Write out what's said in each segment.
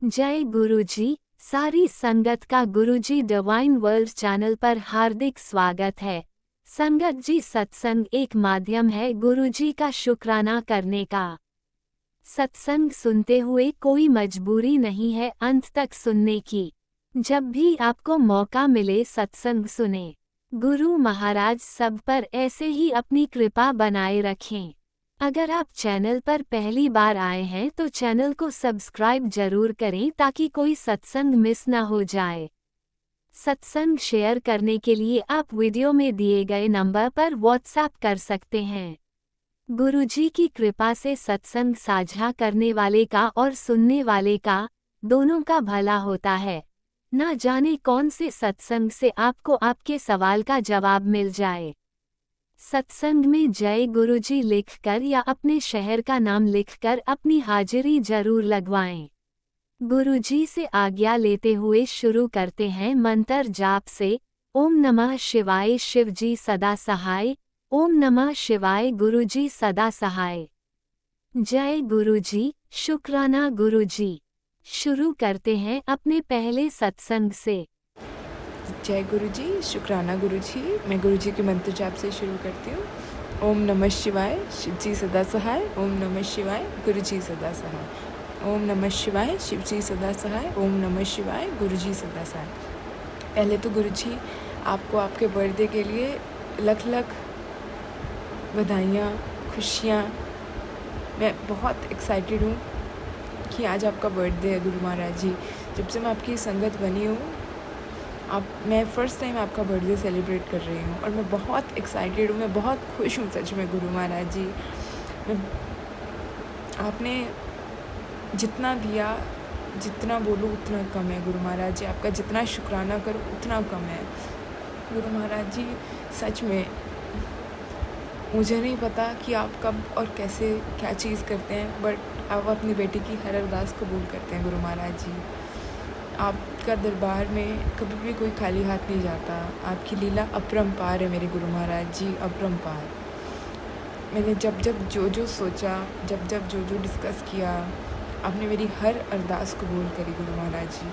जय गुरुजी। सारी संगत का गुरुजी डिवाइन वर्ल्ड चैनल पर हार्दिक स्वागत है। संगत जी, सत्संग एक माध्यम है गुरुजी का शुक्राना करने का। सत्संग सुनते हुए कोई मजबूरी नहीं है अंत तक सुनने की। जब भी आपको मौका मिले सत्संग सुने। गुरु महाराज सब पर ऐसे ही अपनी कृपा बनाए रखें। अगर आप चैनल पर पहली बार आए हैं तो चैनल को सब्सक्राइब जरूर करें ताकि कोई सत्संग मिस न हो जाए। सत्संग शेयर करने के लिए आप वीडियो में दिए गए नंबर पर व्हाट्सएप कर सकते हैं। गुरुजी की कृपा से सत्संग साझा करने वाले का और सुनने वाले का दोनों का भला होता है। ना जाने कौन से सत्संग से आपको आपके सवाल का जवाब मिल जाए। सत्संग में जय गुरुजी लिखकर या अपने शहर का नाम लिखकर अपनी हाजिरी जरूर लगवाएं। गुरुजी से आज्ञा लेते हुए शुरू करते हैं मंत्र जाप से। ओम नमः शिवाय शिवजी सदा सहाय। ओम नमः शिवाय गुरुजी सदा सहाय। जय गुरुजी, शुक्राना गुरुजी। शुरू करते हैं अपने पहले सत्संग से। जय गुरुजी, शुक्राना गुरुजी। मैं गुरुजी के मंत्र जाप से शुरू करती हूँ। ओम नमः शिवाय शिवजी सदा सहाय। ओम नमः शिवाय गुरुजी सदा सहाय। ओम नमः शिवाय शिवजी सदा सहाय। ओम नमः शिवाय गुरुजी सदा सहाय। पहले तो गुरुजी आपको आपके बर्थडे के लिए लख लख बधाइयाँ, खुशियाँ। मैं बहुत एक्साइटेड हूँ कि आज आपका बर्थडे है गुरु महाराज जी। जब से मैं आपकी संगत बनी हूँ, मैं फ़र्स्ट टाइम आपका बर्थडे सेलिब्रेट कर रही हूँ और मैं बहुत एक्साइटेड हूँ। मैं बहुत खुश हूँ सच में गुरु महाराज जी। मैं आपने जितना दिया, जितना बोलूँ उतना कम है गुरु महाराज जी। आपका जितना शुक्राना करूँ उतना कम है गुरु महाराज जी। सच में मुझे नहीं पता कि आप कब और कैसे क्या चीज़ करते हैं, बट आप अपनी बेटी की हर अरदास कबूल करते हैं गुरु महाराज जी। आपका दरबार में कभी भी कोई खाली हाथ नहीं जाता। आपकी लीला अपरंपार है मेरे गुरु महाराज जी, अपरंपार। मैंने जब जब जो सोचा, जब जब जो डिस्कस किया, आपने मेरी हर अरदास कबूल करी गुरु महाराज जी।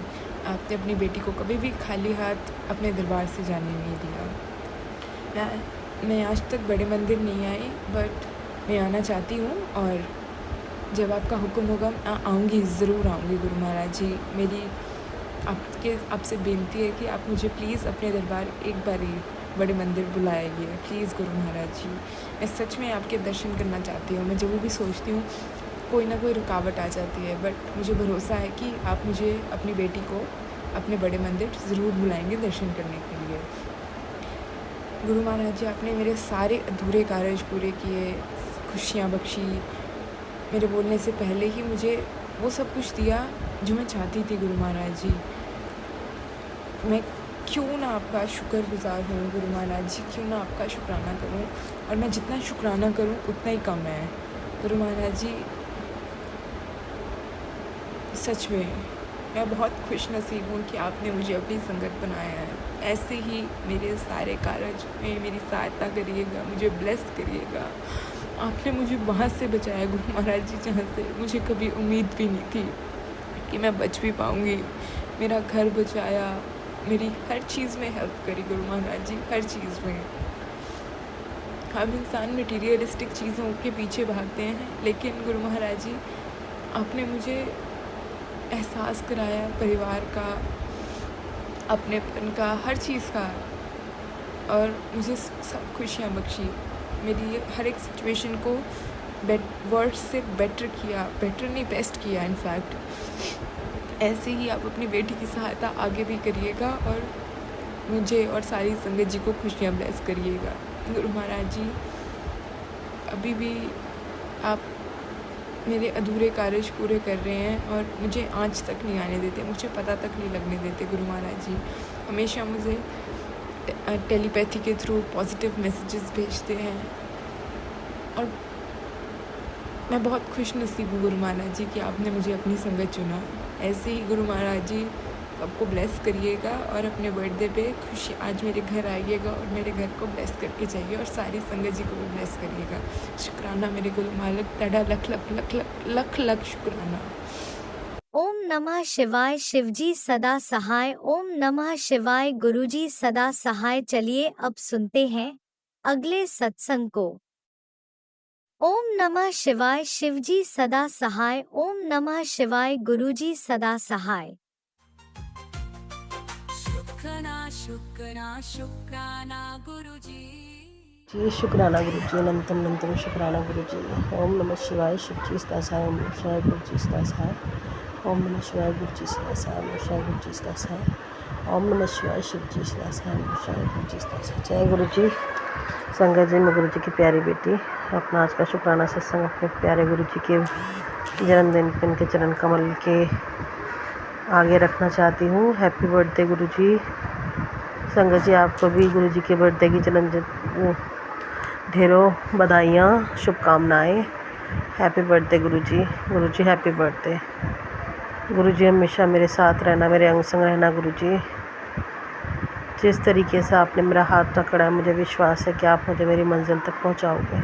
आपने अपनी बेटी को कभी भी खाली हाथ अपने दरबार से जाने नहीं दिया। मैं आज तक बड़े मंदिर नहीं आई, बट मैं आना चाहती हूँ और जब आपका हुक्म होगा मैं आऊँगी, ज़रूर आऊँगी गुरु महाराज जी। मेरी आपसे बेनती है कि आप मुझे प्लीज़ अपने दरबार एक बार ही बड़े मंदिर बुलाइए प्लीज़ गुरु महाराज जी। मैं सच में आपके दर्शन करना चाहती हूँ। मैं जब भी सोचती हूँ कोई ना कोई रुकावट आ जाती है, बट मुझे भरोसा है कि आप मुझे अपनी बेटी को अपने बड़े मंदिर ज़रूर बुलाएंगे दर्शन करने के लिए। गुरु महाराज जी, आपने मेरे सारे अधूरे कार्य पूरे किए, खुशियाँ बख्शी। मेरे बोलने से पहले ही मुझे वो सब कुछ दिया जो मैं चाहती थी गुरु महाराज जी। मैं क्यों ना आपका शुक्रगुजार हूँ गुरु महाराज जी, क्यों ना आपका शुक्राना करूँ। और मैं जितना शुक्राना करूँ उतना ही कम है गुरु महाराज जी। सच में मैं बहुत खुश नसीब हूँ कि आपने मुझे अपनी संगत बनाया है। ऐसे ही मेरे सारे कार्य में मेरी सहायता करिएगा, मुझे ब्लेस करिएगा। आपने मुझे वहाँ से बचाया गुरु महाराज जी जहाँ से मुझे कभी उम्मीद भी नहीं थी कि मैं बच भी पाऊँगी। मेरा घर बचाया, मेरी हर चीज़ में हेल्प करी गुरु महाराज जी, हर चीज़ में। हम इंसान मटीरियलिस्टिक चीज़ों के पीछे भागते हैं, लेकिन गुरु महाराज जी आपने मुझे एहसास कराया परिवार का, अपनेपन का, हर चीज़ का, और मुझे सब खुशियाँ बख्शी। मेरी हर एक सिचुएशन को वर्ड्स से बेटर किया, बेटर नहीं बेस्ट किया इनफैक्ट। ऐसे ही आप अपनी बेटी की सहायता आगे भी करिएगा और मुझे और सारी संगत जी को खुशियाँ ब्लेस करिएगा गुरु महाराज जी। अभी भी आप मेरे अधूरे कार्य पूरे कर रहे हैं और मुझे आँच तक नहीं आने देते, मुझे पता तक नहीं लगने देते गुरु महाराज जी। हमेशा मुझे टेलीपैथी के थ्रू पॉजिटिव मैसेजेस भेजते हैं और मैं बहुत खुश नसीब हूँ गुरु महाराज जी कि आपने मुझे अपनी संगत चुना। ऐसे ही गुरु महाराज जी सबको ब्लेस करिएगा और अपने बर्थडे पे खुशी आज मेरे घर आइएगा और मेरे घर को ब्लेस करके जाइए और सारी संगत जी को भी ब्लेस करिएगा। शुक्राना मेरे गुरु मालिक, तड़ा लख लख लख लख लख लख शुक्राना। ओम नमः शिवाय शिवजी सदा सहाय। ओम नमः शिवाय गुरुजी सदा सहाय। चलिए अब सुनते हैं अगले सत्संग को। ओम नमः शिवाय शिवजी सदा सहाय। ओम नमः शिवाय गुरुजी सदा सहाय। शुक्राना गुरुजी जी शुक्राना गुरुजी अनंतम अनंतम शुक्राना गुरुजी। ओम नमः शिवाय शिवजी सदा सहाय। ओम नमः शिवाय गुरुजी सदा सहाय। ओम नमः शिवाय गुरुजी सदा सहाय। ओम नमः शिवाय गुरुजी सदा सहाय। ओम नमः शिवाय शिवजी सदा सहाय। ओम नमः शिवाय गुरुजी सदा सहाय। जय गुरुजी। संगत जी, मैं गुरुजी की प्यारी बेटी अपना आज का शुक्राना सत्संग अपने प्यारे गुरुजी के जन्मदिन पे इनके चरण कमल के आगे रखना चाहती हूँ। हैप्पी बर्थडे गुरुजी। संगत जी, आपको भी गुरुजी के बर्थडे की जन्मदिन ढेरों बधाइयाँ, शुभकामनाएँ। हैप्पी बर्थडे गुरुजी। गुरुजी हैप्पी बर्थडे। गुरुजी हमेशा मेरे साथ रहना, मेरे अंग संग रहना। गुरुजी जिस तरीके से आपने मेरा हाथ पकड़ा है, मुझे विश्वास है कि आप मुझे मेरी मंजिल तक पहुंचाओगे।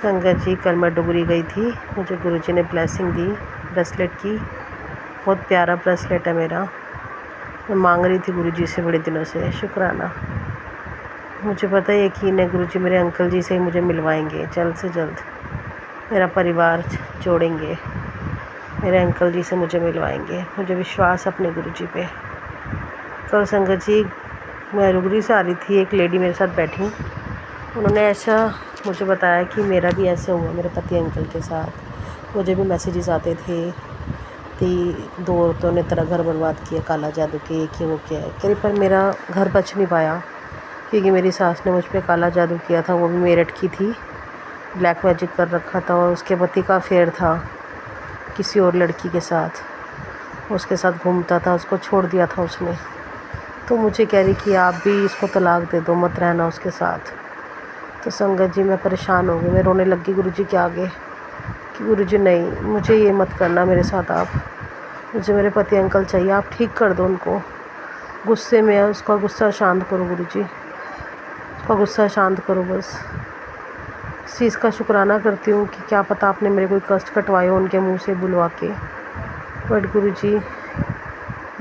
संगत जी, कल मैं डुगरी गई थी, मुझे गुरुजी ने ब्लेसिंग दी ब्रेसलेट की। बहुत प्यारा ब्रेसलेट है मेरा, मैं मांग रही थी गुरुजी से बड़े दिनों से। शुक्राना। मुझे पता है, यकीन है गुरुजी मेरे अंकल जी से ही मुझे मिलवाएंगे जल्द से जल्द, मेरा परिवार जोड़ेंगे, मेरे अंकल जी से मुझे मिलवाएंगे। मुझे विश्वास अपने गुरुजी पे। कल संगत जी, मैं डुगरी से आ रही थी, एक लेडी मेरे साथ बैठी, उन्होंने ऐसा मुझे बताया कि मेरा भी ऐसे हुआ मेरे पति अंकल के साथ। मुझे भी मैसेजेस आते थे कि 2 औरतों ने तेरा घर बर्बाद किया, काला जादू के, ये वो किया है। कहीं पर मेरा घर बच नहीं पाया क्योंकि मेरी सास ने मुझ पर काला जादू किया था। वो भी मेरठ की थी, ब्लैक मैजिक कर रखा था और उसके पति का अफेयर था किसी और लड़की के साथ, उसके साथ घूमता था, उसको छोड़ दिया था उसने। तो मुझे कह रही कि आप भी इसको तलाक दे दो, मत रहना उसके साथ। तो संगत जी, मैं परेशान हो गई, मैं रोने लगी गुरुजी के आगे कि गुरुजी नहीं, मुझे ये मत करना मेरे साथ आप, मुझे मेरे पति अंकल चाहिए, आप ठीक कर दो उनको। गुस्से में है, उसका गुस्सा शांत करो गुरुजी, उसका गुस्सा शांत करो बस। इस चीज़ का शुक्राना करती हूँ कि क्या पता आपने मेरे कोई कष्ट कटवाए हो उनके मुंह से बुलवा के, बट गुरुजी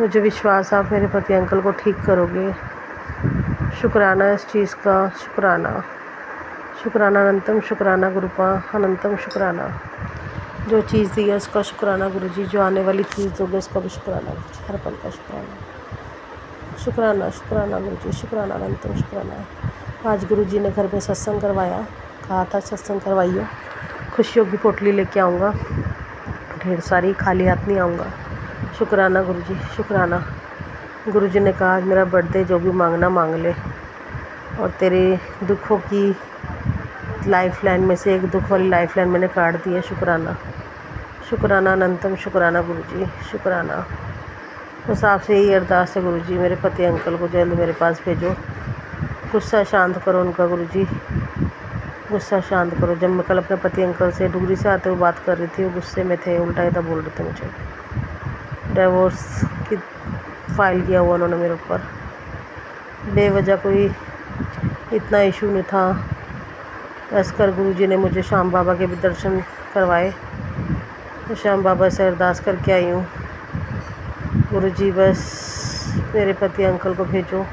मुझे विश्वास है आप मेरे पति अंकल को ठीक करोगे। शुक्राना इस चीज़ का, शुक्राना शुक्राना अनंतम शुक्राना गुरुपा, अनंतम शुक्राना। जो चीज़ दी है उसका शुक्राना गुरुजी, जो आने वाली चीज़ दोगे उसका भी शुक्राना गुरुजी, हर पल का शुक्राना। शुक्राना शुक्राना गुरुजी, शुक्राना अनंतम शुक्राना। आज गुरुजी ने घर में सत्संग करवाया, कहा था सत्संग करवाइए, खुशियों की पोटली लेके आऊँगा, ढेर सारी, खाली हाथ नहीं आऊँगा। शुक्राना गुरुजी, शुक्राना। गुरुजी ने कहा आज मेरा बर्थडे, जो भी मांगना मांग ले, और तेरे दुखों की लाइफ लाइन में से एक दुख वाली लाइफ लाइन मैंने काट दी है। शुक्राना शुक्राना अनंतम शुक्राना गुरुजी, शुक्राना। बस आपसे यही अरदास है गुरुजी, मेरे पति अंकल को जल्द मेरे पास भेजो, गुस्सा शांत करो उनका गुरुजी, गुस्सा शांत करो। जब मैं कल अपने पति अंकल से डुगरी से आते हुए बात कर रही थी, वो गुस्से में थे, उल्टा ही बोल रहे थे मुझे, डिवोर्स की फाइल किया हुआ उन्होंने मेरे ऊपर, बेवजह कोई इतना इशू नहीं था। बस कर गुरुजी ने मुझे श्याम बाबा के भी दर्शन करवाए, तो श्याम बाबा से अरदास करके आई हूँ। गुरुजी बस मेरे पति अंकल को भेजो,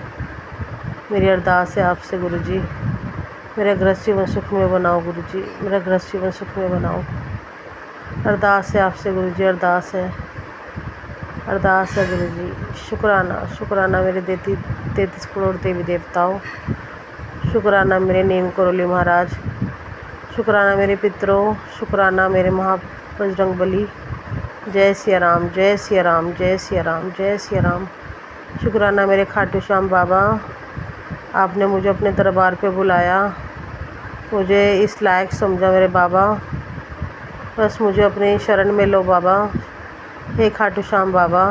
मेरी अरदास है आपसे गुरुजी, मेरा गृहस्थ जीवन सुख में बनाओ गुरुजी, मेरा गृहस्थ जीवन सुख में बनाओ। अरदास है आपसे गुरुजी, अरदास है, अरदास है गुरुजी। शुक्राना शुक्राना मेरे 33 करोड़ देवी देवताओं, शुक्राना मेरे नीम करोली महाराज, शुक्राना मेरे पितरों, शुक्राना मेरे बजरंगबली। जय सिया राम, जय सिया राम, जय सिया राम, जय सिया राम। शुक्राना मेरे खाटू श्याम बाबा, आपने मुझे अपने दरबार पे बुलाया, मुझे इस लायक समझा मेरे बाबा, बस मुझे अपनी शरण में लो बाबा। हे खाटू श्याम बाबा,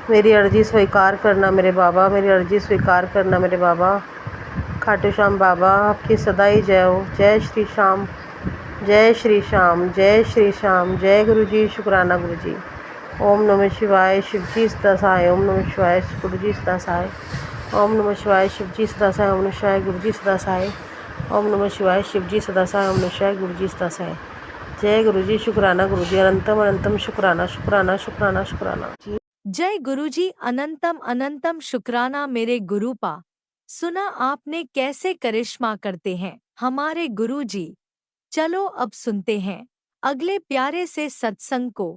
मेरी अर्जी स्वीकार करना मेरे बाबा, मेरी अर्जी स्वीकार करना मेरे बाबा। खाटू श्याम बाबा, आपकी सदा ही जय हो। जय श्री श्याम, जय श्री श्याम, जय श्री श्याम, जय गुरुजी। शुक्राना गुरुजी। ओम नमः शिवाय शिवजी सदा सहाय। ओम नमः शिवाय गुरुजी सदा सहाय। ओम नमः शिवाय शिवजी सदा सहाय। ओम नमः शिवाय गुरुजी सदा सहाय। ओम नमः शिवाय शिवजी सदा सहाय। ओम नमः शिवाय गुरुजी सदा सहाय। जय गुरु जी, शुक्राना गुरु जी, अनंतम अनंतम शुक्राना शुक्राना शुक्राना शुक्राना। जय गुरुजी, अनंतम अनंतम शुक्राना मेरे गुरुपा। सुना आपने कैसे करिश्मा करते हैं हमारे गुरुजी। चलो अब सुनते हैं अगले प्यारे से सत्संग को।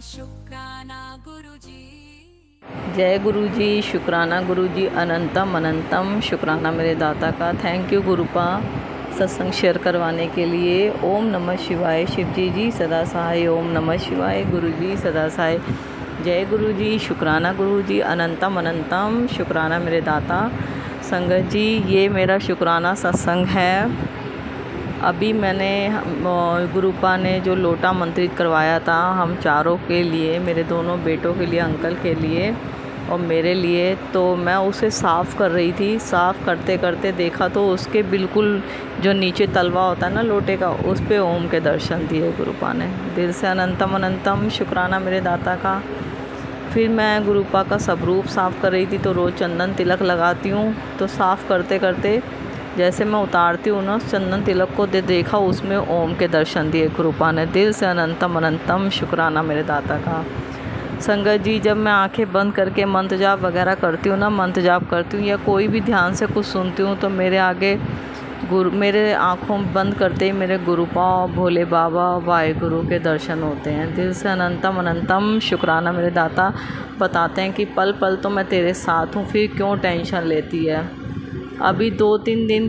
शुक्राना गुरुजी। जय गुरु जी, शुक्राना गुरु जी, अनंतम अनंतम शुक्राना मेरे दाता का। थैंक यू गुरुपा सत्संग शेयर करवाने के लिए। ओम नमः शिवाय। शिव जी सदा सहाय। ओम नमः शिवाय। गुरु जी सदा सहाय। जय गुरु जी, शुक्राना गुरु जी, अनंतम अनंतम शुक्राना मेरे दाता। संगत जी, ये मेरा शुक्राना सत्संग है। अभी मैंने गुरुपा ने जो लोटा मंत्रित करवाया था हम चारों के लिए, मेरे दोनों बेटों के लिए, अंकल के लिए और मेरे लिए, तो मैं उसे साफ़ कर रही थी। साफ़ करते करते देखा तो उसके बिल्कुल जो नीचे तलवा होता है ना लोटे का, उस पे ओम के दर्शन दिए गुरुपा ने। दिल से अनंतम अनंतम शुक्राना मेरे दाता का। फिर मैं गुरुपा का सब रूप साफ़ कर रही थी, तो रोज़ चंदन तिलक लगाती हूँ। तो साफ़ करते करते जैसे मैं उतारती हूँ ना उस चंदन तिलक को देखा, उसमें ओम के दर्शन दिए गुरुपा ने। दिल से अनंतम अनंतम शुक्राना मेरे दाता का। संगत जी, जब मैं आंखें बंद करके मंत्र जाप वगैरह करती हूँ ना, मंत्र जाप करती हूँ या कोई भी ध्यान से कुछ सुनती हूँ, तो मेरे आगे मेरे आँखों बंद करते ही मेरे गुरुपा, भोले बाबा, वाहेगुरु के दर्शन होते हैं। दिल से अनंतम अनंतम शुक्राना मेरे दाता। बताते हैं कि पल पल तो मैं तेरे साथ हूँ, फिर क्यों टेंशन लेती है। अभी 2-3 दिन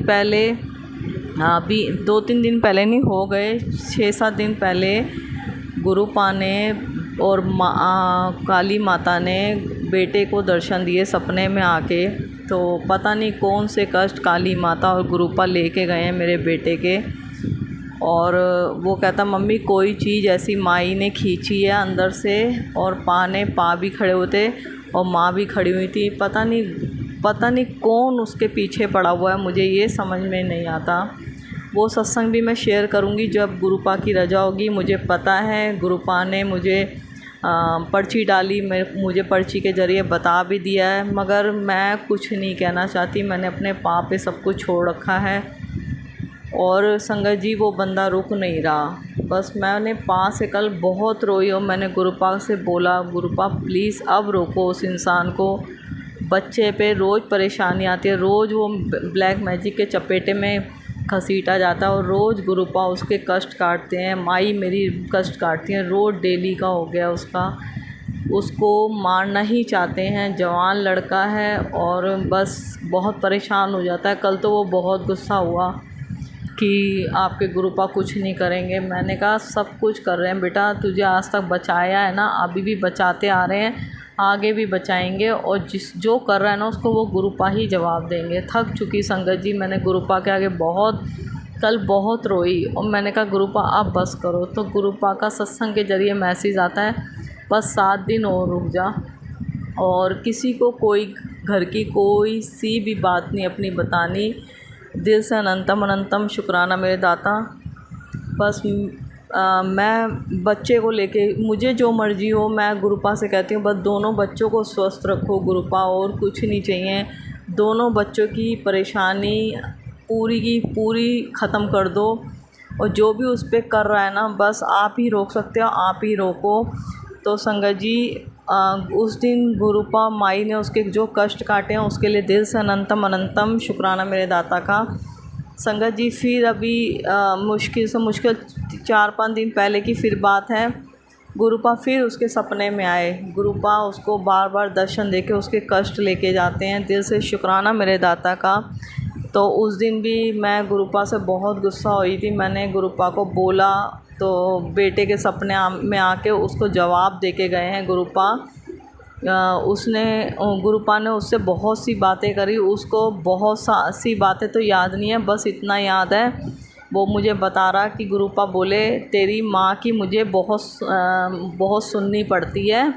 पहले नहीं, हो गए 6-7 दिन पहले गुरुपा ने और काली माता ने बेटे को दर्शन दिए सपने में आके। तो पता नहीं कौन से कष्ट काली माता और गुरुपा लेके गए हैं मेरे बेटे के। और वो कहता, मम्मी कोई चीज़ ऐसी माई ने खींची है अंदर से, और पा भी खड़े होते और माँ भी खड़ी हुई थी। पता नहीं कौन उसके पीछे पड़ा हुआ है, मुझे ये समझ में नहीं आता। वो सत्संग भी मैं शेयर करूँगी जब गुरुपा की रजा होगी। मुझे पता है गुरुपा ने मुझे पर्ची डाली, मुझे पर्ची के ज़रिए बता भी दिया है, मगर मैं कुछ नहीं कहना चाहती। मैंने अपने पाँव पे सब कुछ छोड़ रखा है। और संगत जी, वो बंदा रुक नहीं रहा। बस मैंने 5 से कल बहुत रोई और मैंने गुरुपा से बोला, गुरुपा प्लीज़ अब रोको उस इंसान को। बच्चे पे रोज़ परेशानी आती है, रोज़ वो ब्लैक मैजिक के चपेटे में घसीटा जाता है और रोज़ गुरुपा उसके कष्ट काटते हैं, माई मेरी कष्ट काटती हैं। रोज़ डेली का हो गया उसका। उसको मारना ही चाहते हैं, जवान लड़का है और बस बहुत परेशान हो जाता है। कल तो वो बहुत गुस्सा हुआ कि आपके गुरुपा कुछ नहीं करेंगे। मैंने कहा सब कुछ कर रहे हैं बेटा, तुझे आज तक बचाया है ना, अभी भी बचाते आ रहे हैं, आगे भी बचाएंगे, और जो कर रहा है ना उसको वो गुरुपा ही जवाब देंगे। थक चुकी संगत जी, मैंने गुरुपा के आगे कल बहुत रोई और मैंने कहा गुरुपा अब बस करो। तो गुरुपा का सत्संग के ज़रिए मैसेज आता है, बस 7 दिन और रुक जा, और किसी को कोई घर की कोई सी भी बात नहीं अपनी बतानी। दिल से अनंतम अनंतम शुक्राना मेरे दाता। बस मैं बच्चे को लेके मुझे जो मर्ज़ी हो, मैं गुरुपा से कहती हूँ बस दोनों बच्चों को स्वस्थ रखो गुरुपा, और कुछ नहीं चाहिए। दोनों बच्चों की परेशानी पूरी की पूरी ख़त्म कर दो, और जो भी उस पर कर रहा है ना, बस आप ही रोक सकते हो, आप ही रोको। तो संगत जी, उस दिन गुरुपा माई ने उसके जो कष्ट काटे हैं उसके लिए दिल से अनंतम अनंतम शुक्राना मेरे दाता का। संगत जी, फिर अभी मुश्किल 4-5 दिन पहले की फिर बात है। गुरुपा फिर उसके सपने में आए। गुरुपा उसको बार बार दर्शन देके उसके कष्ट लेके जाते हैं। दिल से शुक्राना मेरे दाता का। तो उस दिन भी मैं गुरुपा से बहुत गुस्सा हुई थी। मैंने गुरुपा को बोला तो बेटे के सपने में आके उसको जवाब देके गए हैं गुरुपा। गुरुपा ने उससे बहुत सी बातें करी। उसको बहुत सी बातें तो याद नहीं है, बस इतना याद है, वो मुझे बता रहा कि गुरुपा बोले तेरी माँ की मुझे बहुत सुननी पड़ती है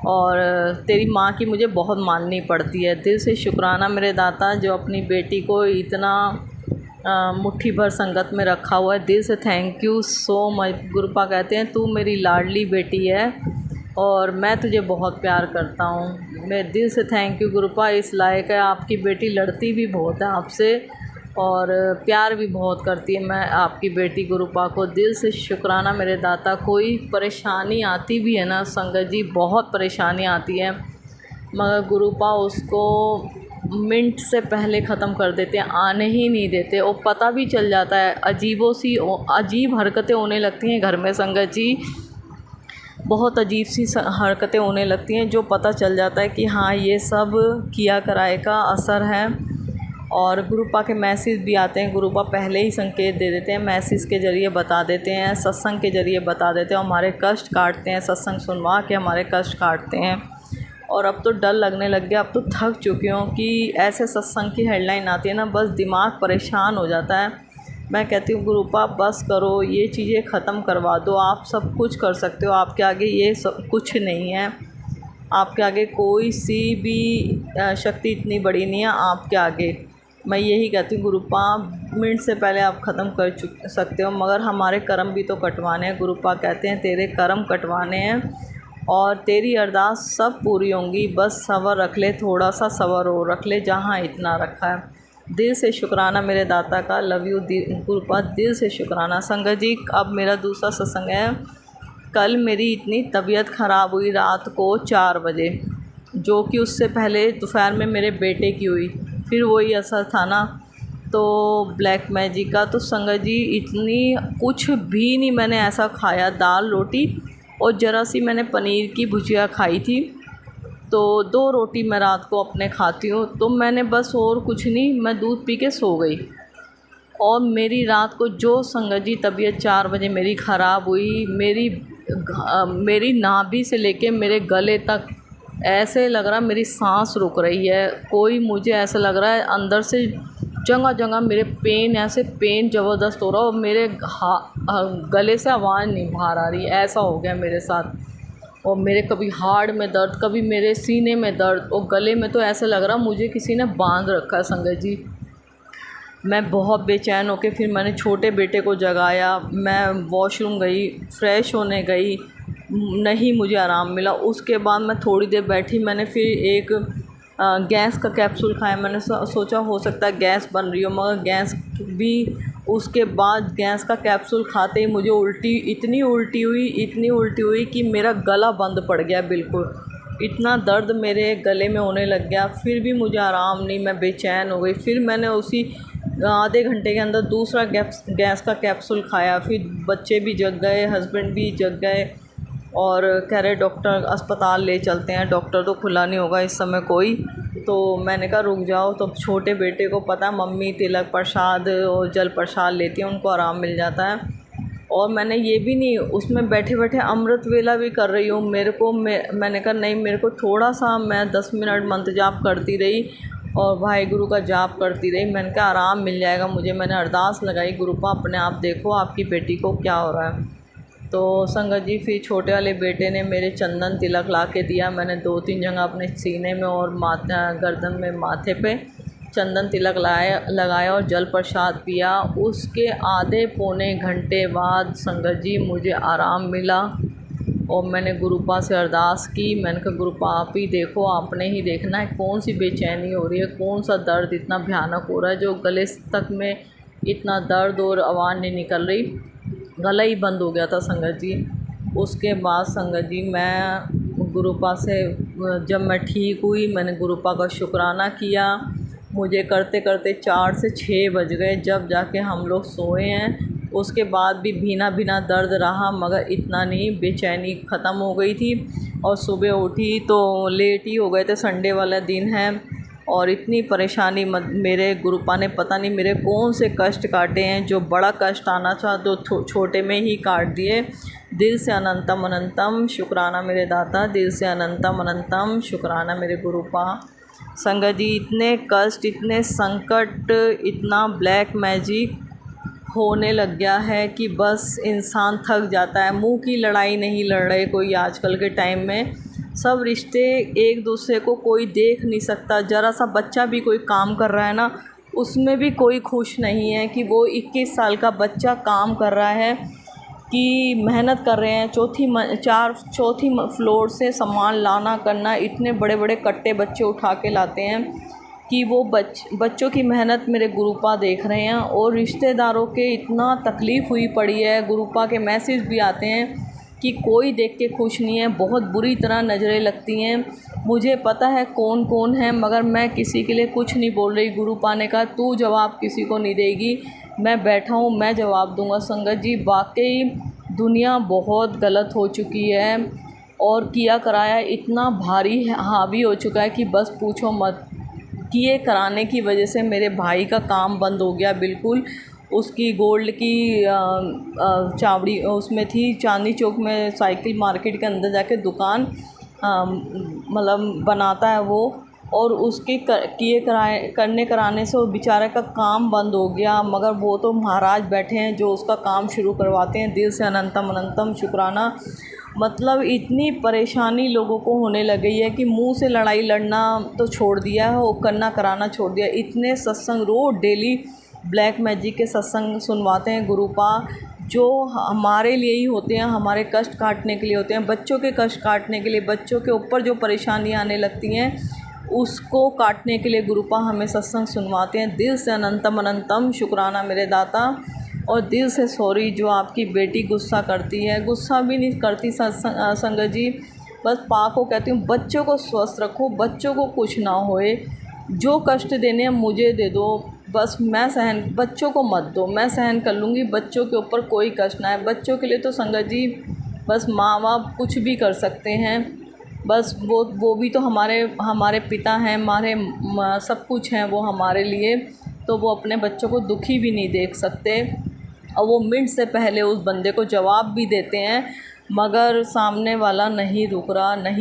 और तेरी माँ की मुझे बहुत माननी पड़ती है। दिल से शुक्राना मेरे दाता जो अपनी बेटी को इतना मुट्ठी भर संगत में रखा हुआ है। दिल से थैंक यू सो मच। गुरुपा कहते हैं तू मेरी लाडली बेटी है और मैं तुझे बहुत प्यार करता हूँ। मैं दिल से थैंक यू गुरुपा, इस लायक है। आपकी बेटी लड़ती भी बहुत है आपसे और प्यार भी बहुत करती है। मैं आपकी बेटी गुरुपा को दिल से शुक्राना मेरे दाता। कोई परेशानी आती भी है ना संगत जी, बहुत परेशानी आती है, मगर गुरुपा उसको मिनट से पहले ख़त्म कर देते हैं, आने ही नहीं देते। और पता भी चल जाता है, अजीब हरकतें होने लगती हैं घर में संगत जी, बहुत अजीब सी हरकतें होने लगती हैं, जो पता चल जाता है कि हाँ ये सब किया कराए का असर है। और गुरुपा के मैसेज भी आते हैं, गुरुपा पहले ही संकेत दे देते हैं, मैसेज के ज़रिए बता देते हैं, सत्संग के ज़रिए बता देते हैं, हमारे कष्ट काटते हैं, सत्संग सुनवा के हमारे कष्ट काटते हैं। और अब तो डर लगने लग गया, अब तो थक चुकी हूँ कि ऐसे सत्संग की हेडलाइन आती है ना, बस दिमाग परेशान हो जाता है। मैं कहती हूँ गुरुपा बस करो, ये चीज़ें ख़त्म करवा दो, आप सब कुछ कर सकते हो, आपके आगे ये सब कुछ नहीं है, आपके आगे कोई सी भी शक्ति इतनी बड़ी नहीं है आपके आगे। मैं यही कहती हूँ गुरुपा, मिनट से पहले आप ख़त्म कर सकते हो, मगर हमारे कर्म भी तो कटवाने हैं। गुरुपा कहते हैं तेरे कर्म कटवाने हैं और तेरी अरदास सब पूरी होंगी, बस सब्र रख ले, थोड़ा सा सब्र और रख ले, जहाँ इतना रखा है। दिल से शुक्राना मेरे दाता का, लव यू गुरुपा, दिल से शुक्राना। संगत जी अब मेरा दूसरा सत्संग है। कल मेरी इतनी तबीयत ख़राब हुई रात को 4 बजे, जो कि उससे पहले दोपहर में मेरे बेटे की हुई, फिर वही असर था ना, तो ब्लैक मैजिक का। तो संगत जी इतनी कुछ भी नहीं मैंने ऐसा खाया, दाल रोटी और ज़रा सी मैंने पनीर की भुजिया खाई थी, तो 2 रोटी मैं रात को अपने खाती हूँ, तो मैंने बस और कुछ नहीं, मैं दूध पी के सो गई। और मेरी रात को जो संगत जी तबीयत 4 बजे मेरी ख़राब हुई, मेरी नाभि से लेके मेरे गले तक ऐसे लग रहा मेरी सांस रुक रही है, कोई मुझे ऐसा लग रहा है अंदर से जगह जगह मेरे ऐसे पेन ज़बरदस्त हो रहा और मेरे गले से आवाज़ नहीं बाहर आ रही, ऐसा हो गया मेरे साथ। और मेरे कभी हार्ट में दर्द, कभी मेरे सीने में दर्द, और गले में तो ऐसा लग रहा मुझे किसी ने बांध रखा है संगत जी। मैं बहुत बेचैन होकर फिर मैंने छोटे बेटे को जगाया, मैं वॉशरूम गई, फ़्रेश होने गई, नहीं मुझे आराम मिला। उसके बाद मैं थोड़ी देर बैठी, मैंने फिर एक गैस का कैप्सूल खाया। मैंने सोचा हो सकता है गैस बन रही हो, मगर गैस भी, उसके बाद गैस का कैप्सूल खाते ही मुझे इतनी उल्टी हुई कि मेरा गला बंद पड़ गया बिल्कुल, इतना दर्द मेरे गले में होने लग गया। फिर भी मुझे आराम नहीं, मैं बेचैन हो गई। फिर मैंने उसी आधे घंटे के अंदर दूसरा गैस का कैप्सूल खाया। फिर बच्चे भी जग गए, हस्बैंड भी जग गए और कह रहे डॉक्टर अस्पताल ले चलते हैं, डॉक्टर तो खुला नहीं होगा इस समय कोई। तो मैंने कहा रुक जाओ। तो छोटे बेटे को पता मम्मी तिलक प्रसाद और जल प्रसाद लेती हैं, उनको आराम मिल जाता है। और मैंने ये भी नहीं, उसमें बैठे बैठे अमृत वेला भी कर रही हूँ। मैंने कहा नहीं, मेरे को थोड़ा सा, मैं 10 मिनट मंत्र जाप करती रही और भाई गुरु का जाप करती रही। मैंने कहा आराम मिल जाएगा मुझे। मैंने अरदास लगाई, गुरुपा अपने आप देखो आपकी बेटी को क्या हो रहा है। तो संगत जी फिर छोटे वाले बेटे ने मेरे चंदन तिलक ला के दिया। मैंने 2-3 जगह अपने सीने में और गर्दन में, माथे पे चंदन तिलक लगाया और जल प्रसाद पिया। उसके आधे पौने घंटे बाद संगत जी मुझे आराम मिला और मैंने गुरुपा से अरदास की। मैंने कहा गुरुपा आप ही देखो, आपने ही देखना है कौन सी बेचैनी हो रही है, कौन सा दर्द इतना भयानक हो रहा है जो गले तक में इतना दर्द और आवाज़ नहीं निकल रही, गला ही बंद हो गया था संगत जी। उसके बाद संगत जी मैं गुरुपा से, जब मैं ठीक हुई, मैंने गुरुपा का शुक्राना किया। मुझे करते करते 4 से 6 बज गए जब जाके हम लोग सोए हैं। उसके बाद भी भीना दर्द रहा, मगर इतना नहीं, बेचैनी ख़त्म हो गई थी। और सुबह उठी तो लेट ही हो गए थे, संडे वाला दिन है। और इतनी परेशानी मेरे गुरुपा ने पता नहीं मेरे कौन से कष्ट काटे हैं, जो बड़ा कष्ट आना था तो छोटे में ही काट दिए। दिल से अनंतम अनंतम शुक्राना मेरे दाता, दिल से अनंतम अनंतम शुक्राना मेरे गुरुपा। संगत जी इतने कष्ट, इतने संकट, इतना ब्लैक मैजिक होने लग गया है कि बस इंसान थक जाता है। मुंह की लड़ाई नहीं लड़ रहे कोई आजकल के टाइम में, सब रिश्ते एक दूसरे को कोई देख नहीं सकता। ज़रा सा बच्चा भी कोई काम कर रहा है ना, उसमें भी कोई खुश नहीं है कि वो 21 साल का बच्चा काम कर रहा है, कि मेहनत कर रहे हैं, चौथी फ्लोर से सामान लाना करना, इतने बड़े बड़े कट्टे बच्चे उठा के लाते हैं। कि वो बच्चों की मेहनत मेरे गुरुपा देख रहे हैं, और रिश्तेदारों के इतना तकलीफ़ हुई पड़ी है। गुरुपा के मैसेज भी आते हैं कि कोई देख के खुश नहीं है, बहुत बुरी तरह नज़रें लगती हैं। मुझे पता है कौन कौन है, मगर मैं किसी के लिए कुछ नहीं बोल रही। गुरुपा ने कहा तू जवाब किसी को नहीं देगी, मैं बैठा हूँ, मैं जवाब दूँगा। संगत जी, वाकई दुनिया बहुत गलत हो चुकी है और किया कराया इतना भारी हावी हो चुका है कि बस पूछो मत। किए कराने की वजह से मेरे भाई का काम बंद हो गया बिल्कुल। उसकी गोल्ड की चावड़ी उसमें थी, चांदनी चौक में साइकिल मार्केट के अंदर जाके दुकान मतलब बनाता है वो, और उसके किए करने कराने से वो बेचारे का काम बंद हो गया। मगर वो तो महाराज बैठे हैं जो उसका काम शुरू करवाते हैं। दिल से अनंतम अनंतम शुक्राना। मतलब इतनी परेशानी लोगों को होने लगी है कि मुंह से लड़ाई लड़ना तो छोड़ दिया है, वो करना कराना छोड़ दिया। इतने सत्संग रोज़ डेली ब्लैक मैजिक के सत्संग सुनवाते हैं गुरुपा, जो हमारे लिए ही होते हैं, हमारे कष्ट काटने के लिए होते हैं, बच्चों के कष्ट काटने के लिए। बच्चों के ऊपर जो परेशानियाँ आने लगती हैं उसको काटने के लिए गुरुपा हमें सत्संग सुनवाते हैं। दिल से अनंतम अनंतम शुक्राना मेरे दाता, और दिल से सॉरी जो आपकी बेटी गुस्सा करती है। गुस्सा भी नहीं करती संगत जी, बस पा को कहती हूँ बच्चों को स्वस्थ रखो, बच्चों को कुछ ना होए। जो कष्ट देने हैं मुझे दे दो, बस मैं सहन, बच्चों को मत दो, मैं सहन कर लूँगी। बच्चों के ऊपर कोई कष्ट ना है। बच्चों के लिए तो संगत जी बस माँ बाप कुछ भी कर सकते हैं। बस वो भी तो हमारे पिता हैं, हमारे सब कुछ हैं वो हमारे लिए। तो वो अपने बच्चों को दुखी भी नहीं देख सकते, और वो मिनट से पहले उस बंदे को जवाब भी देते हैं, मगर सामने वाला नहीं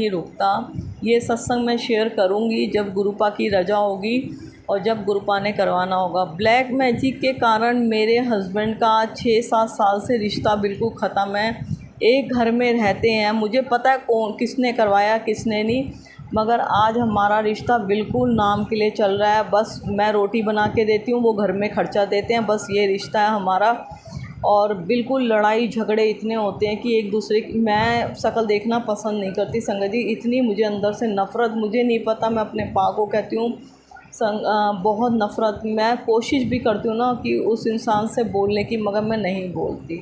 रुकता। ये सत्संग मैं शेयर करूँगी जब गुरुपा की रजा होगी और जब गुरुपा ने करवाना होगा। ब्लैक मैजिक के कारण मेरे हस्बैंड का 6-7 साल से रिश्ता बिल्कुल ख़त्म है। एक घर में रहते हैं, मुझे पता है किसने करवाया किसने नहीं, मगर आज हमारा रिश्ता बिल्कुल नाम के लिए चल रहा है। बस मैं रोटी बना के देती हूँ, वो घर में खर्चा देते हैं, बस ये रिश्ता है हमारा। और बिल्कुल लड़ाई झगड़े इतने होते हैं कि एक दूसरे की, मैं शक्ल देखना पसंद नहीं करती संगत जी। इतनी मुझे अंदर से नफ़रत, मुझे नहीं पता, मैं अपने पा को कहती हूँ बहुत नफ़रत। मैं कोशिश भी करती हूँ ना कि उस इंसान से बोलने की, मगर मैं नहीं बोलती।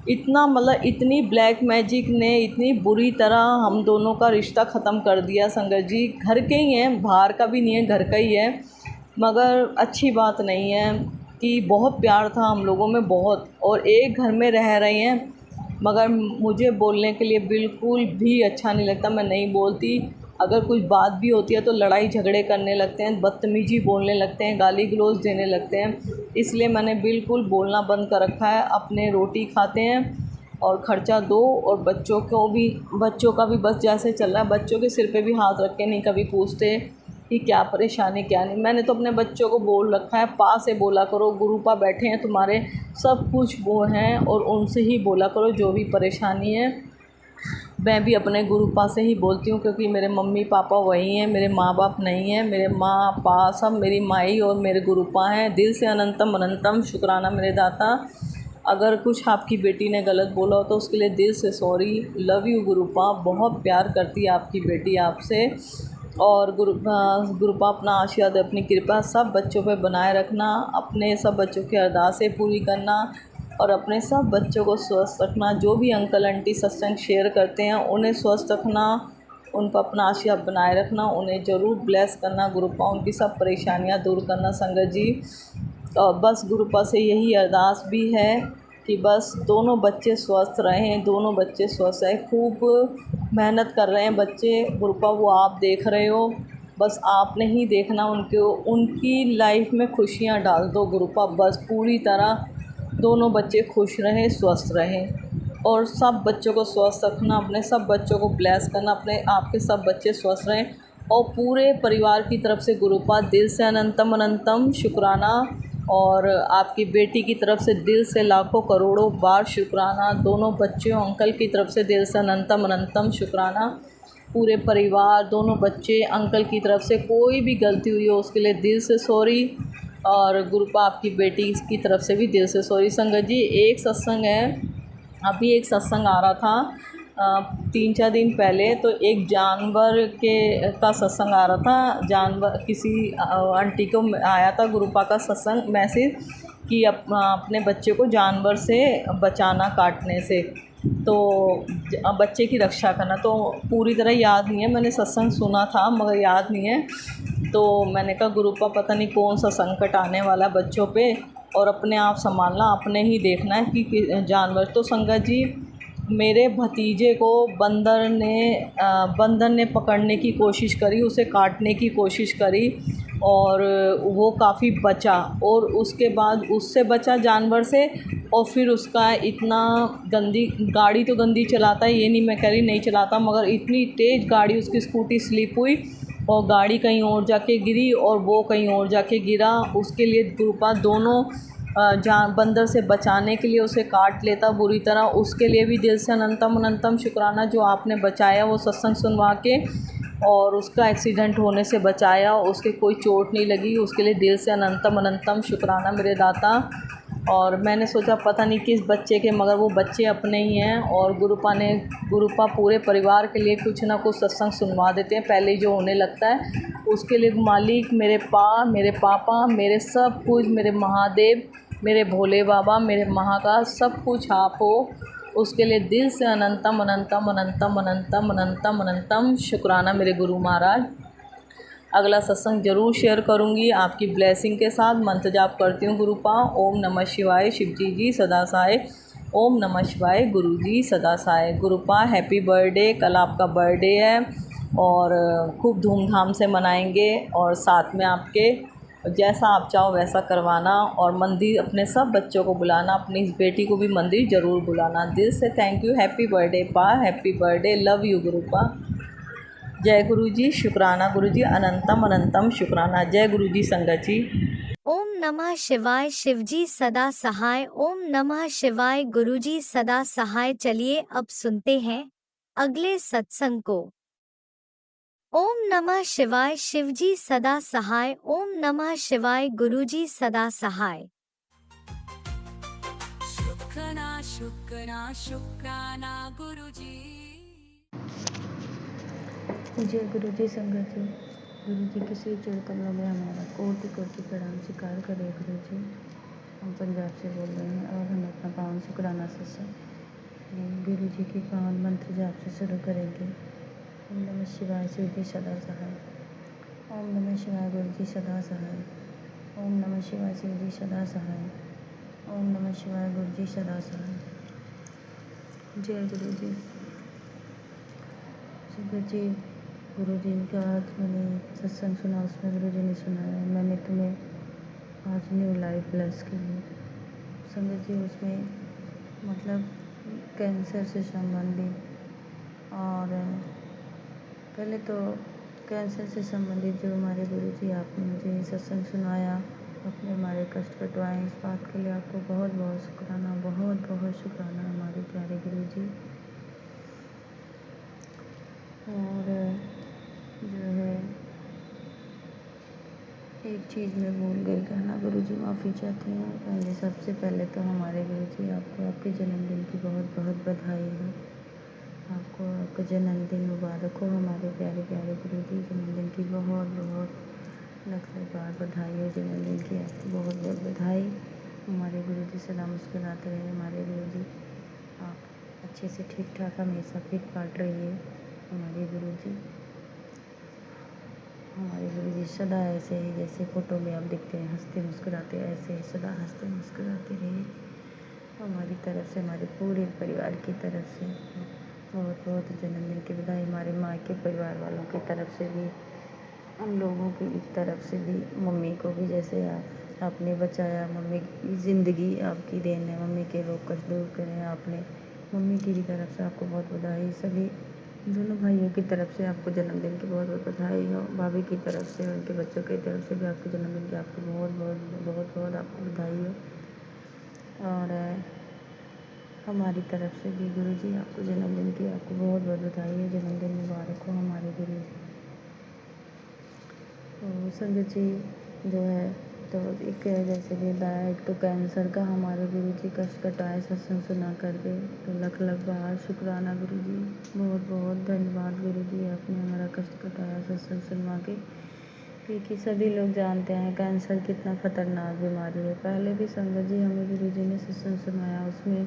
इतना मतलब इतनी ब्लैक मैजिक ने इतनी बुरी तरह हम दोनों का रिश्ता ख़त्म कर दिया संगत जी। घर के ही हैं, बाहर का भी नहीं है, घर का ही है, मगर अच्छी बात नहीं है कि बहुत प्यार था हम लोगों में बहुत, और एक घर में रह रहे हैं, मगर मुझे बोलने के लिए बिल्कुल भी अच्छा नहीं लगता। मैं नहीं बोलती। अगर कुछ बात भी होती है तो लड़ाई झगड़े करने लगते हैं, बदतमीजी बोलने लगते हैं, गाली गलौज देने लगते हैं। इसलिए मैंने बिल्कुल बोलना बंद कर रखा है। अपने रोटी खाते हैं और ख़र्चा दो, और बच्चों का भी बस जैसे चल रहा है। बच्चों के सिर पे भी हाथ रख के नहीं कभी पूछते कि क्या परेशानी क्या नहीं। मैंने तो अपने बच्चों को बोल रखा है, पा से बोला करो, गुरुपा बैठे हैं तुम्हारे, सब कुछ वो हैं, और उनसे ही बोला करो जो भी परेशानी है। मैं भी अपने गुरुपा से ही बोलती हूँ, क्योंकि मेरे मम्मी पापा वही हैं, मेरे माँ बाप नहीं हैं। मेरे माँ पा सब मेरी माई और मेरे गुरुपा हैं। दिल से अनंतम अनंतम शुक्राना मेरे दाता। अगर कुछ आपकी बेटी ने गलत बोला हो तो उसके लिए दिल से सॉरी। लव यू गुरुपा, बहुत प्यार करती है आपकी बेटी आपसे। और गुरुपा अपना आशीर्वाद, अपनी कृपा सब बच्चों पे बनाए रखना, अपने सब बच्चों की अरदासें पूरी करना, और अपने सब बच्चों को स्वस्थ रखना। जो भी अंकल आंटी सत्संग शेयर करते हैं उन्हें स्वस्थ रखना, उन पर अपना आशीर्वाद बनाए रखना, उन्हें ज़रूर ब्लेस करना गुरुपा, उनकी सब परेशानियां दूर करना संगत जी। और बस गुरुपा से यही अरदास भी है कि बस दोनों बच्चे स्वस्थ रहें, दोनों बच्चे स्वस्थ रहें। खूब मेहनत कर रहे हैं बच्चे गुरुपा, वो आप देख रहे हो, बस आपने ही देखना उनकी लाइफ में खुशियाँ डाल दो गुरुपा। बस पूरी तरह दोनों बच्चे खुश रहें, स्वस्थ रहें, और सब बच्चों को स्वस्थ रखना, अपने सब बच्चों को ब्लेस करना, अपने आपके सब बच्चे स्वस्थ रहें। और पूरे परिवार की तरफ से गुरुपा दिल से अनंतम अनंतम शुक्राना, और आपकी बेटी की तरफ से दिल से लाखों करोड़ों बार शुक्राना। दोनों बच्चों अंकल की तरफ से दिल से अनंतम अनंतम शुक्राना। पूरे परिवार, दोनों बच्चे, अंकल की तरफ से कोई भी गलती हुई हो उसके लिए दिल से सॉरी, और गुरुपा आपकी बेटी की तरफ से भी दिल से सॉरी। संगत जी एक सत्संग है, अभी एक सत्संग आ रहा था तीन चार दिन पहले तो एक जानवर के का सत्संग आ रहा था। जानवर किसी आंटी को आया था गुरुपा का सत्संग मैसेज कि अपने बच्चे को जानवर से बचाना, काटने से, तो बच्चे की रक्षा करना। तो पूरी तरह याद नहीं है, मैंने सत्संग सुना था मगर याद नहीं है। तो मैंने कहा गुरुपा पता नहीं कौन सा संकट आने वाला बच्चों पे, और अपने आप संभालना, अपने ही देखना है कि जानवर। तो संगत जी, मेरे भतीजे को बंदर ने पकड़ने की कोशिश करी, उसे काटने की कोशिश करी, और वो काफ़ी बचा, और उसके बाद उससे बचा जानवर से। और फिर उसका इतना गंदी गाड़ी, तो गंदी चलाता है, ये नहीं मैं कह रही नहीं चलाता, मगर इतनी तेज़ गाड़ी उसकी स्कूटी स्लिप हुई और गाड़ी कहीं और जाके गिरी और वो कहीं और जाके गिरा। उसके लिए गुरुपा दोनों बंदर से बचाने के लिए उसे काट लेता बुरी तरह। उसके लिए भी दिल से अनंतम अनंतम शुक्राना जो आपने बचाया, वो सत्संग सुनवा के, और उसका एक्सीडेंट होने से बचाया, उसके कोई चोट नहीं लगी। उसके लिए दिल से अनंतम अनंतम शुक्राना मेरे दाता। और मैंने सोचा पता नहीं किस बच्चे के, मगर वो बच्चे अपने ही हैं, और गुरुपा पूरे परिवार के लिए कुछ ना कुछ सत्संग सुनवा देते हैं पहले जो होने लगता है। उसके लिए मालिक मेरे पापा, मेरे सब कुछ, मेरे महादेव, मेरे भोले बाबा, मेरे महाकाल, सब कुछ आप हो। उसके लिए दिल से अनंतम अनंतम अनंतम अनंतम अनंतम अनंतम शुक्राना मेरे गुरु महाराज। अगला सत्संग ज़रूर शेयर करूँगी आपकी ब्लेसिंग के साथ। मंत्र जाप करती हूँ गुरुपा। ओम नमः शिवाय शिवजी जी सदा सहाय। ओम नमः शिवाय गुरु जी सदा सहाय। गुरुपा हैप्पी बर्थडे, कल आपका बर्थडे है और खूब धूमधाम से मनाएंगे, और साथ में आपके जैसा आप चाहो वैसा करवाना, और मंदिर अपने सब बच्चों को बुलाना, अपनी इस बेटी को भी मंदिर ज़रूर बुलाना। दिल से थैंक यू। हैप्पी बर्थडे पा, हैप्पी बर्थडे, लव यू गुरुपा। जय गुरु जी, शुक्राना गुरु जी, अनंतम अनंतम शुक्राना। जय गुरु जी संगत जी। ओम नमः शिवाय शिवजी सदा सहाय। ओम नमः शिवाय गुरुजी सदा सहाय। चलिए अब सुनते हैं अगले सत्संग को। ओम नमः शिवाय शिवजी सदा सहाय। ओम नमः शिवाय गुरुजी सदा सहाय। शुक्राना गुरुजी। जय गुरु जी संगत जी। गुरु जी के श्री चरण कमलों में हमारा कोटि कोटि प्रणाम स्वीकार करें गुरु जी। हम पंजाब से बोल रहे हैं और हम अपना पावन शुक्राना सत्संग गुरु जी के पावन मंत्र जाप से शुरू करेंगे। ओम नमः शिवाय शिव जी सदा सहाय। ओम नमः शिवाय गुरु जी सदा सहाय। ओम नमः शिवाय शिव जी सदा सहाय। ओम नमः शिवाय गुरु जी सदा सहाय। जय गुरु जी संगत जी। गुरु जी का आज मैंने सत्संग सुना, उसमें गुरु जी ने सुनाया मैंने तुम्हें आज न्यू लाइफ ब्लेस की है। संगत जी उसमें मतलब कैंसर से संबंधित, और पहले तो कैंसर से संबंधित जो हमारे गुरु जी आपने मुझे सत्संग सुनाया, अपने हमारे कष्ट कटवाएं, इस बात के लिए आपको बहुत बहुत शुक्राना, बहुत बहुत शुक्राना हमारे प्यारे गुरु जी। और जो है एक चीज़ मैं भूल गई कहना, गुरु जी माफ़ी चाहते हैं। पहले सबसे पहले तो हमारे गुरु जी आपको आपके जन्मदिन की बहुत बहुत बधाई हो। आपको आपका जन्मदिन मुबारक हो। हमारे प्यारे प्यारे गुरु जी जन्मदिन की बहुत बहुत लख बार बधाई हो। जन्मदिन की आपको बहुत बहुत बधाई। हमारे गुरु जी सदा मुस्कुराते रहे। हमारे गुरु जी आप अच्छे से ठीक ठाक हमेशा फिट फाट रहिए। हमारे गुरु जी सदा ऐसे ही जैसे फ़ोटो में आप दिखते हैं हंसते मुस्कुराते, ऐसे ही सदा हंसते मुस्कुराते रहिए। हमारी तरफ से, हमारे पूरे परिवार की तरफ से बहुत बहुत जन्मदिन की बधाई। हमारे माँ के परिवार वालों की तरफ से भी, हम लोगों की तरफ से भी, मम्मी को भी जैसे आपने बचाया, मम्मी की ज़िंदगी आपकी देन है, मम्मी के रोग कष्ट दूर करें आपने। मम्मी की भी तरफ से आपको बहुत बधाई। सभी दोनों भाइयों की तरफ से आपको जन्मदिन की बहुत बहुत बधाई हो। भाभी की तरफ से, उनके बच्चों की तरफ से भी आपके जन्मदिन की आपको बहुत बहुत बहुत बहुत आपको बधाई हो। और हमारी तरफ से भी गुरु जी आपको जन्मदिन की आपको बहुत बहुत बधाई है। जन्मदिन मुबारक हो हमारे गुरु जी। तो संगत जी जो है तो एक जैसे भी बताया, एक तो कैंसर का हमारे गुरु जी कष्ट कटाए सत्संग सुना करके, तो लख लख बार शुक्राना गुरु जी, बहुत बहुत धन्यवाद गुरु जी, आपने हमारा कष्ट कटाया सत्संग सुनवा के। क्योंकि सभी लोग जानते हैं कैंसर कितना खतरनाक बीमारी है। पहले भी संगत जी हमें गुरु जी ने सत्संग सुनाया, उसमें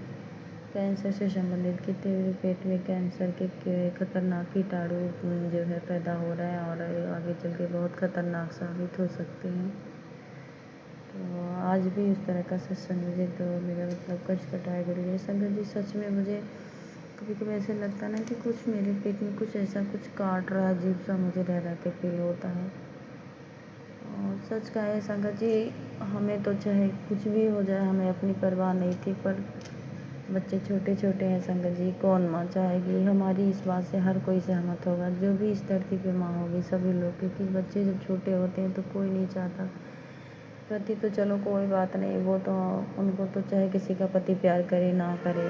कैंसर से संबंधित कितने पेट में कैंसर के खतरनाक कीटाणु जो है पैदा हो रहे हैं और आगे चल के बहुत खतरनाक साबित हो सकते हैं। तो आज भी उस तरह का सत्संग मुझे तो मेरा मतलब कष्ट कटाए गुरु जी। संगत जी सच में मुझे कभी कभी ऐसे लगता है ना कि कुछ मेरे पेट में कुछ ऐसा कुछ काट रहा है, अजीब सा मुझे रह के फील होता है। और सच कहे संगत जी, हमें तो चाहे कुछ भी हो जाए हमें अपनी परवाह नहीं थी, पर बच्चे छोटे छोटे हैं संगत जी, कौन माँ चाहेगी। हमारी इस बात से हर कोई सहमत होगा, जो भी इस धरती पे माँ होगी सभी लोग, क्योंकि बच्चे जब छोटे होते हैं तो कोई नहीं चाहता। पति तो चलो कोई बात नहीं, वो तो उनको तो चाहे किसी का पति प्यार करे ना करे,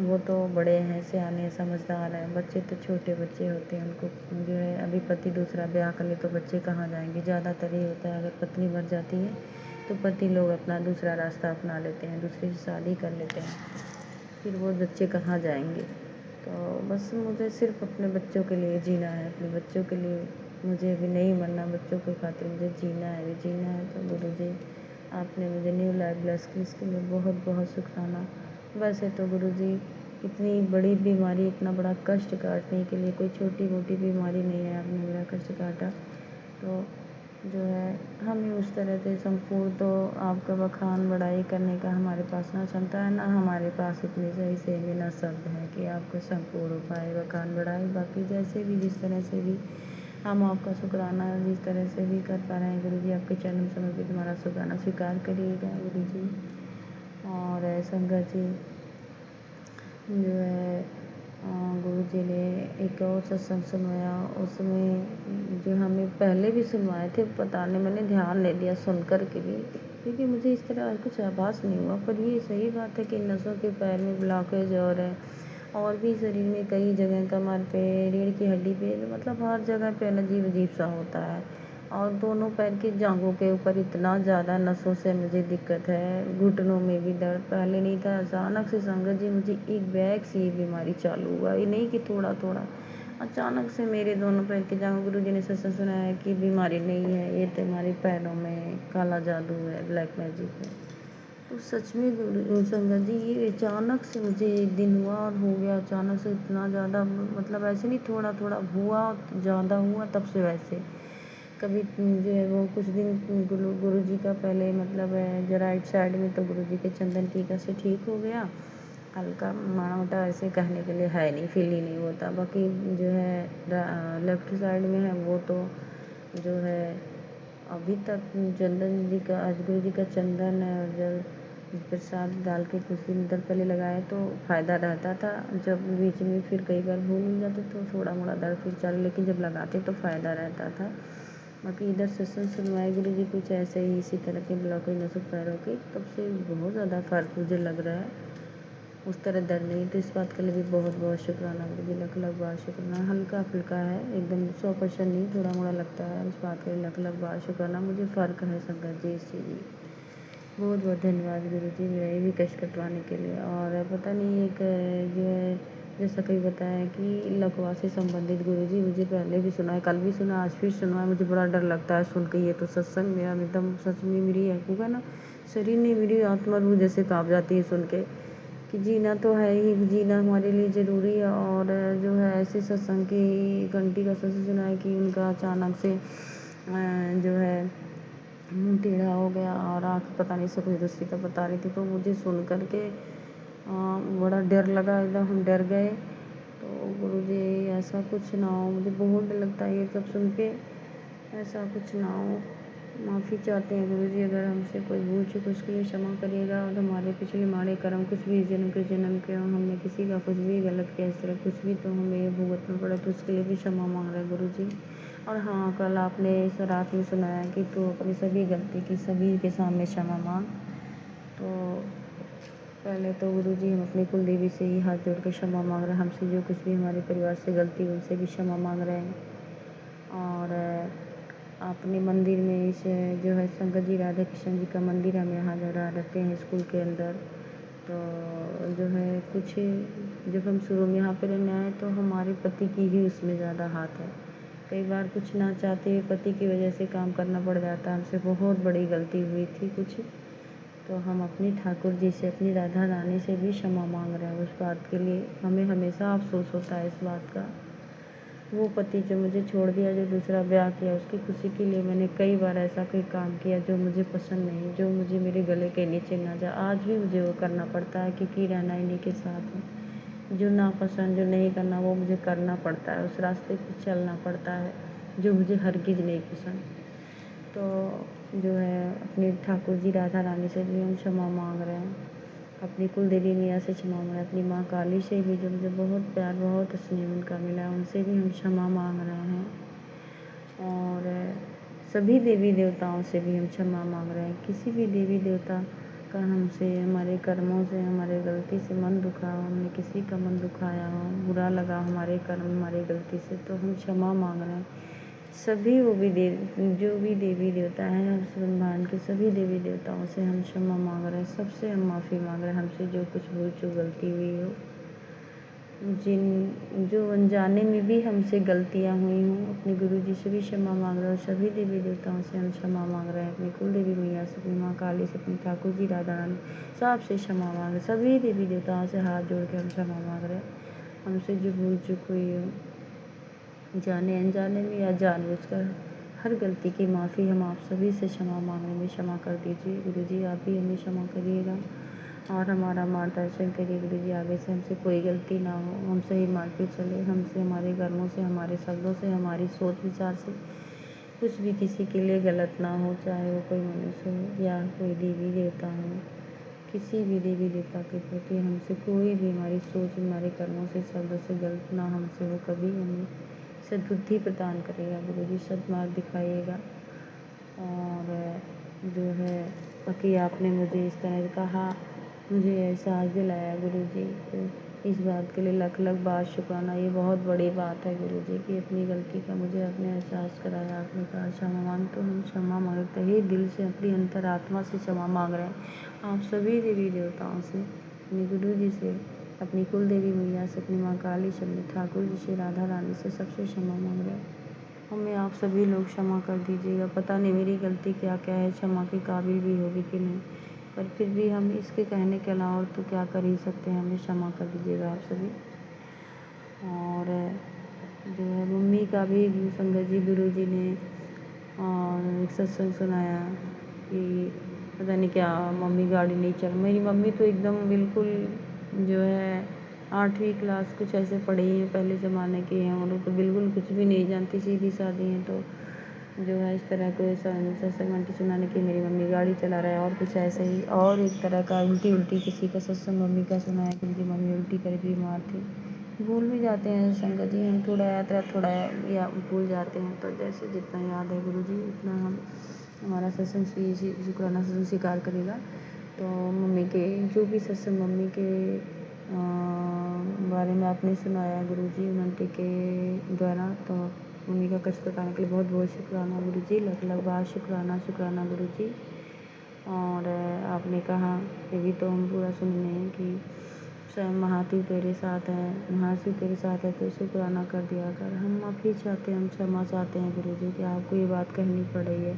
वो तो बड़े हैं, सियाने समझदार हैं। बच्चे तो छोटे बच्चे होते हैं, उनको जो है अभी पति दूसरा ब्याह कर ले तो बच्चे कहाँ जाएंगे। ज़्यादातर ये होता है अगर पत्नी मर जाती है तो पति लोग अपना दूसरा रास्ता अपना लेते हैं, दूसरी से शादी कर लेते हैं, फिर वो बच्चे कहाँ जाएंगे। तो बस मुझे सिर्फ अपने बच्चों के लिए जीना है, अपने बच्चों के लिए मुझे अभी नहीं मरना, बच्चों के खातिर मुझे जीना है, अभी जीना है। तो गुरु जी आपने मुझे न्यू लाइफ ब्लेस की, इसके लिए बहुत बहुत शुक्राना। वैसे तो गुरु जी इतनी बड़ी बीमारी, इतना बड़ा कष्ट काटने के लिए कोई छोटी मोटी बीमारी नहीं है, आपने मेरा कष्ट काटा। तो जो है हमें उस तरह से संपूर्ण तो आपका बखान बढ़ाई करने का हमारे पास ना क्षमता है, ना हमारे पास इतनी सही से भी ना शब्द है कि आपको संपूर्ण उपाय बखान बढ़ाए। बाकी जैसे भी जिस तरह से भी हम आपका शुक्राना जिस तरह से भी कर पा रहे हैं गुरु जी, आपके चरण समर्पित हमारा शुक्राना स्वीकार करिएगा गुरु जी। और संगत जी जो है गुरु जी ने एक और सत्संग सुनवाया, उसमें जो हमें पहले भी सुनवाए थे पता नहीं, मैंने ध्यान नहीं दिया सुन कर के भी, क्योंकि मुझे इस तरह कुछ आभास नहीं हुआ। पर ये सही बात है कि नसों के पैर में ब्लॉकेज और भी शरीर में कई जगह कमर पे, रीढ़ की हड्डी पे, मतलब हर जगह पे अजीब अजीब सा होता है। और दोनों पैर की जांघों के ऊपर इतना ज़्यादा नसों से मुझे दिक्कत है, घुटनों में भी दर्द, पहले नहीं था। अचानक से संगत जी मुझे एक बैग से ये बीमारी चालू हुआ, ये नहीं कि थोड़ा थोड़ा, अचानक से मेरे दोनों पैर की जांघों, गुरु जी ने सत्संग सुनाया कि बीमारी नहीं है, ये तुम्हारे पैरों में काला जादू है, ब्लैक मैजिक है। तो सच में गुरु संगत जी ये अचानक से मुझे एक दिन हुआ और हो गया अचानक से इतना ज़्यादा, मतलब ऐसे नहीं थोड़ा थोड़ा हुआ, ज़्यादा हुआ तब से वैसे। कभी जो है वो कुछ दिन गुरु जी का पहले मतलब जो राइट साइड में तो गुरु जी के चंदन टीका से ठीक हो गया, हल्का माड़ा मोटा, ऐसे कहने के लिए है नहीं, फील ही नहीं होता। बाकी जो है लेफ्ट साइड में है वो तो जो है अभी तक चंदन जी का, आज गुरु जी का चंदन और जल प्रसाद डाल के कुछ दिन इधर पहले लगाए तो फ़ायदा रहता था। जब बीच में फिर कई बार भूल जाते तो थोड़ा मोड़ा दर्द फिर चल, लेकिन जब लगाते तो फ़ायदा रहता था। बाकी इधर सत्संग सुनवाए गुरु जी कुछ ऐसे ही इसी तरह के ब्लॉकेज नसों पैरों के, तब से बहुत ज़्यादा फ़र्क मुझे लग रहा है, उस तरह दर्द नहीं। तो इस बात के लिए भी बहुत बहुत शुक्राना गुरु जी, लख लख बार शुक्राना। हल्का फुल्का है, एकदम 100% नहीं, थोड़ा मोड़ा लगता है, इस बात के लिए लख लख बार शुक्राना। मुझे फ़र्क है संगत जी इस चीज़ में, बहुत बहुत धन्यवाद गुरु जी मेरा ये भी कष्ट कटवाने के लिए। और पता नहीं एक जो है जैसा कहीं बताया कि लकवा से संबंधित गुरु जी, मुझे पहले भी सुना है, कल भी सुना, आज फिर सुना है। मुझे बड़ा डर लगता है सुन के ये तो सत्संग, मेरा एकदम सच में मेरी होगा ना, शरीर नहीं, मेरी आत्मा रूह जैसे काँप जाती है सुन के कि जीना तो है ही, जीना हमारे लिए ज़रूरी है। और जो है ऐसे सत्संग की घंटी का सत्संग सुना है कि उनका अचानक से जो है मुँह टेढ़ा हो गया और आँख पता नहीं से कुछ दूसरी का बता रही थी। तो मुझे सुन कर के बड़ा डर लगा, एकदम हम डर गए। तो गुरु जी ऐसा कुछ ना हो, मुझे बहुत डर लगता है ये सब सुन के, ऐसा कुछ ना हो। माफ़ी चाहते हैं गुरु जी अगर हमसे कोई भूल चूक, उसके लिए क्षमा करिएगा। और हमारे पिछले माड़े कर्म कुछ भी जन्म के जन्म के हो, हमने किसी का कुछ भी गलत किया, इस तरह कुछ भी तो हमें ये भुगतना पड़ा, तो उसके लिए भी क्षमा मांग रहे हैं गुरु जी। और हाँ, कल आपने इस रात में सुनाया कि तू अपनी सभी गलती की सभी के सामने क्षमा मांग। तो पहले तो गुरु जी हम अपनी कुल देवी से ही हाथ जोड़ के क्षमा मांग रहे हैं, हमसे जो कुछ भी हमारे परिवार से गलती उनसे भी क्षमा मांग रहे हैं। और अपने मंदिर में इस जो है शंकर जी राधा कृष्ण जी का मंदिर हम यहाँ जरा रखते हैं स्कूल के अंदर। तो जो है कुछ जब हम शुरू में यहाँ पे रहने आए तो हमारे पति की ही उसमें ज़्यादा हाथ है। कई बार कुछ ना चाहते हुए पति की वजह से काम करना पड़ जाता है। हमसे बहुत बड़ी गलती हुई थी कुछ, तो हम अपनी ठाकुर जी से, अपनी राधा रानी से भी क्षमा मांग रहे हैं उस बात के लिए। हमें हमेशा अफसोस होता है इस बात का। वो पति जो मुझे छोड़ दिया, जो दूसरा ब्याह किया, उसकी खुशी के लिए मैंने कई बार ऐसा कोई काम किया जो मुझे पसंद नहीं, जो मुझे मेरे गले के नीचे ना जाए। आज भी मुझे वो करना पड़ता है क्योंकि रहना इन्हीं के साथ है। जो नापसंद, जो नहीं करना, वो मुझे करना पड़ता है। उस रास्ते पे चलना पड़ता है जो मुझे हरगिज़ नहीं पसंद। तो जो है अपनी ठाकुर जी राधा रानी से भी हम क्षमा मांग रहे हैं। अपनी कुल देवी मैया से क्षमा मांग रहे हैं। अपनी माँ काली से भी, जो मुझे बहुत प्यार, बहुत स्नेह उनका मिला, उनसे भी हम क्षमा मांग रहे हैं। और सभी देवी देवताओं से भी हम क्षमा मांग रहे हैं। किसी भी देवी देवता का हमसे, हमारे कर्मों से, हमारे गलती से मन दुखा हो, हमने किसी का मन दुखाया हो, बुरा लगा हमारे कर्म, हमारी गलती से, तो हम क्षमा मांग रहे हैं। सभी वो भी जो भी देवी देवता हैं, उस ब्रह्मांड के सभी देवी देवताओं से हम क्षमा मांग रहे हैं। सबसे हम माफ़ी मांग रहे हैं, हमसे जो कुछ भूल चूक गलती हुई हो, जो अनजाने में भी हमसे गलतियाँ हुई हों, अपने गुरु जी से भी क्षमा मांग रहे हैं। और सभी देवी देवताओं से हम क्षमा मांग रहे हैं। अपनी कुल देवी मैया से, अपनी माँ काली से, अपनी ठाकुर जी राधा रानी, सबसे क्षमा मांग रहे हैं। सभी देवी देवताओं से हाथ जोड़ के हम क्षमा मांग रहे हैं। हमसे जो भूल चूक हुई हो, जाने अनजाने में या जानबूझकर, हर गलती की माफ़ी हम आप सभी से क्षमा मांगने में क्षमा कर दीजिए। गुरु जी आप भी हमें क्षमा करिएगा और हमारा मार्गदर्शन करिए। गुरु जी आगे से हमसे कोई गलती ना हो, हम सही मार्ग पे चले, हमसे, हमारे कर्मों से, हमारे शब्दों से, हमारी सोच विचार से कुछ भी किसी के लिए गलत ना हो, चाहे वो कोई मनुष्य हो या कोई देवी देवता हो। किसी भी देवी देवता के प्रति हमसे कोई भी, हमारी सोच, हमारे कर्मों से, शब्दों से गलत ना हमसे हो कभी। हमें सद्बुद्धि प्रदान करेगा गुरु जी, सद्मार्ग दिखाइएगा। और जो है बाकी आपने मुझे इस तरह कहा, मुझे एहसास दिलाया गुरु जी, तो इस बात के लिए लख लख बार शुक्राना। ये बहुत बड़ी बात है गुरु जी की अपनी गलती का मुझे आपने एहसास कराया। आपने कहा क्षमा मांग, तो हम क्षमा मांगते ही दिल से, अपनी अंतरात्मा से क्षमा मांग रहे हैं। आप सभी देवी देवताओं से, अपने गुरु जी से, अपनी कुल देवी मैया से, अपनी माँ काली से, अपने ठाकुर जी से, राधा रानी से, सबसे क्षमा मांग रहे हैं। हमें आप सभी लोग क्षमा कर दीजिएगा। पता नहीं मेरी गलती क्या क्या है, क्षमा के काबिल भी होगी कि नहीं, पर फिर भी हम इसके कहने के अलावा और तो क्या कर ही सकते हैं। हमें क्षमा कर दीजिएगा आप सभी। और जो है मम्मी का भी संगत जी, गुरु जी ने एक सत्संग सुनाया कि पता नहीं क्या, मम्मी गाड़ी नहीं चल, मेरी मम्मी तो एकदम बिल्कुल जो है 8वीं क्लास कुछ ऐसे पढ़ी हैं, पहले ज़माने की हैं, और तो बिल्कुल कुछ भी नहीं जानती, सीधी सादी हैं। तो जो है इस तरह के सत्संग आंटी सुनाने की मेरी मम्मी गाड़ी चला रहा है, और कुछ ऐसे ही, और एक तरह का उल्टी उल्टी किसी का सत्संग मम्मी का सुनाया कि उनकी मम्मी उल्टी कर बीमार थी। भूल भी जाते हैं संगत जी, हम थोड़ा यात्रा थोड़ा या भूल जाते हैं, तो जैसे जितना याद है गुरु जी उतना हम, हमारा सत्संग शुक्राना सत्संग स्वीकार करेगा। तो मम्मी के जो भी सत्संग मम्मी के बारे में आपने सुनाया गुरु जी आंटी के द्वारा, तो मम्मी का कष्ट बताने के लिए बहुत बहुत शुक्राना गुरु जी, लख लख बार शुक्राना शुक्राना गुरु जी। और आपने कहा ये भी तो हम पूरा सुनने हैं कि स्वयं महाशिव तेरे साथ है, महाशिव तेरे साथ है, तो शुक्राना कर दिया कर। हम माफ़ी चाहते हैं, हम क्षमा चाहते हैं गुरु जी कि आपको ये बात कहनी पड़ रही है।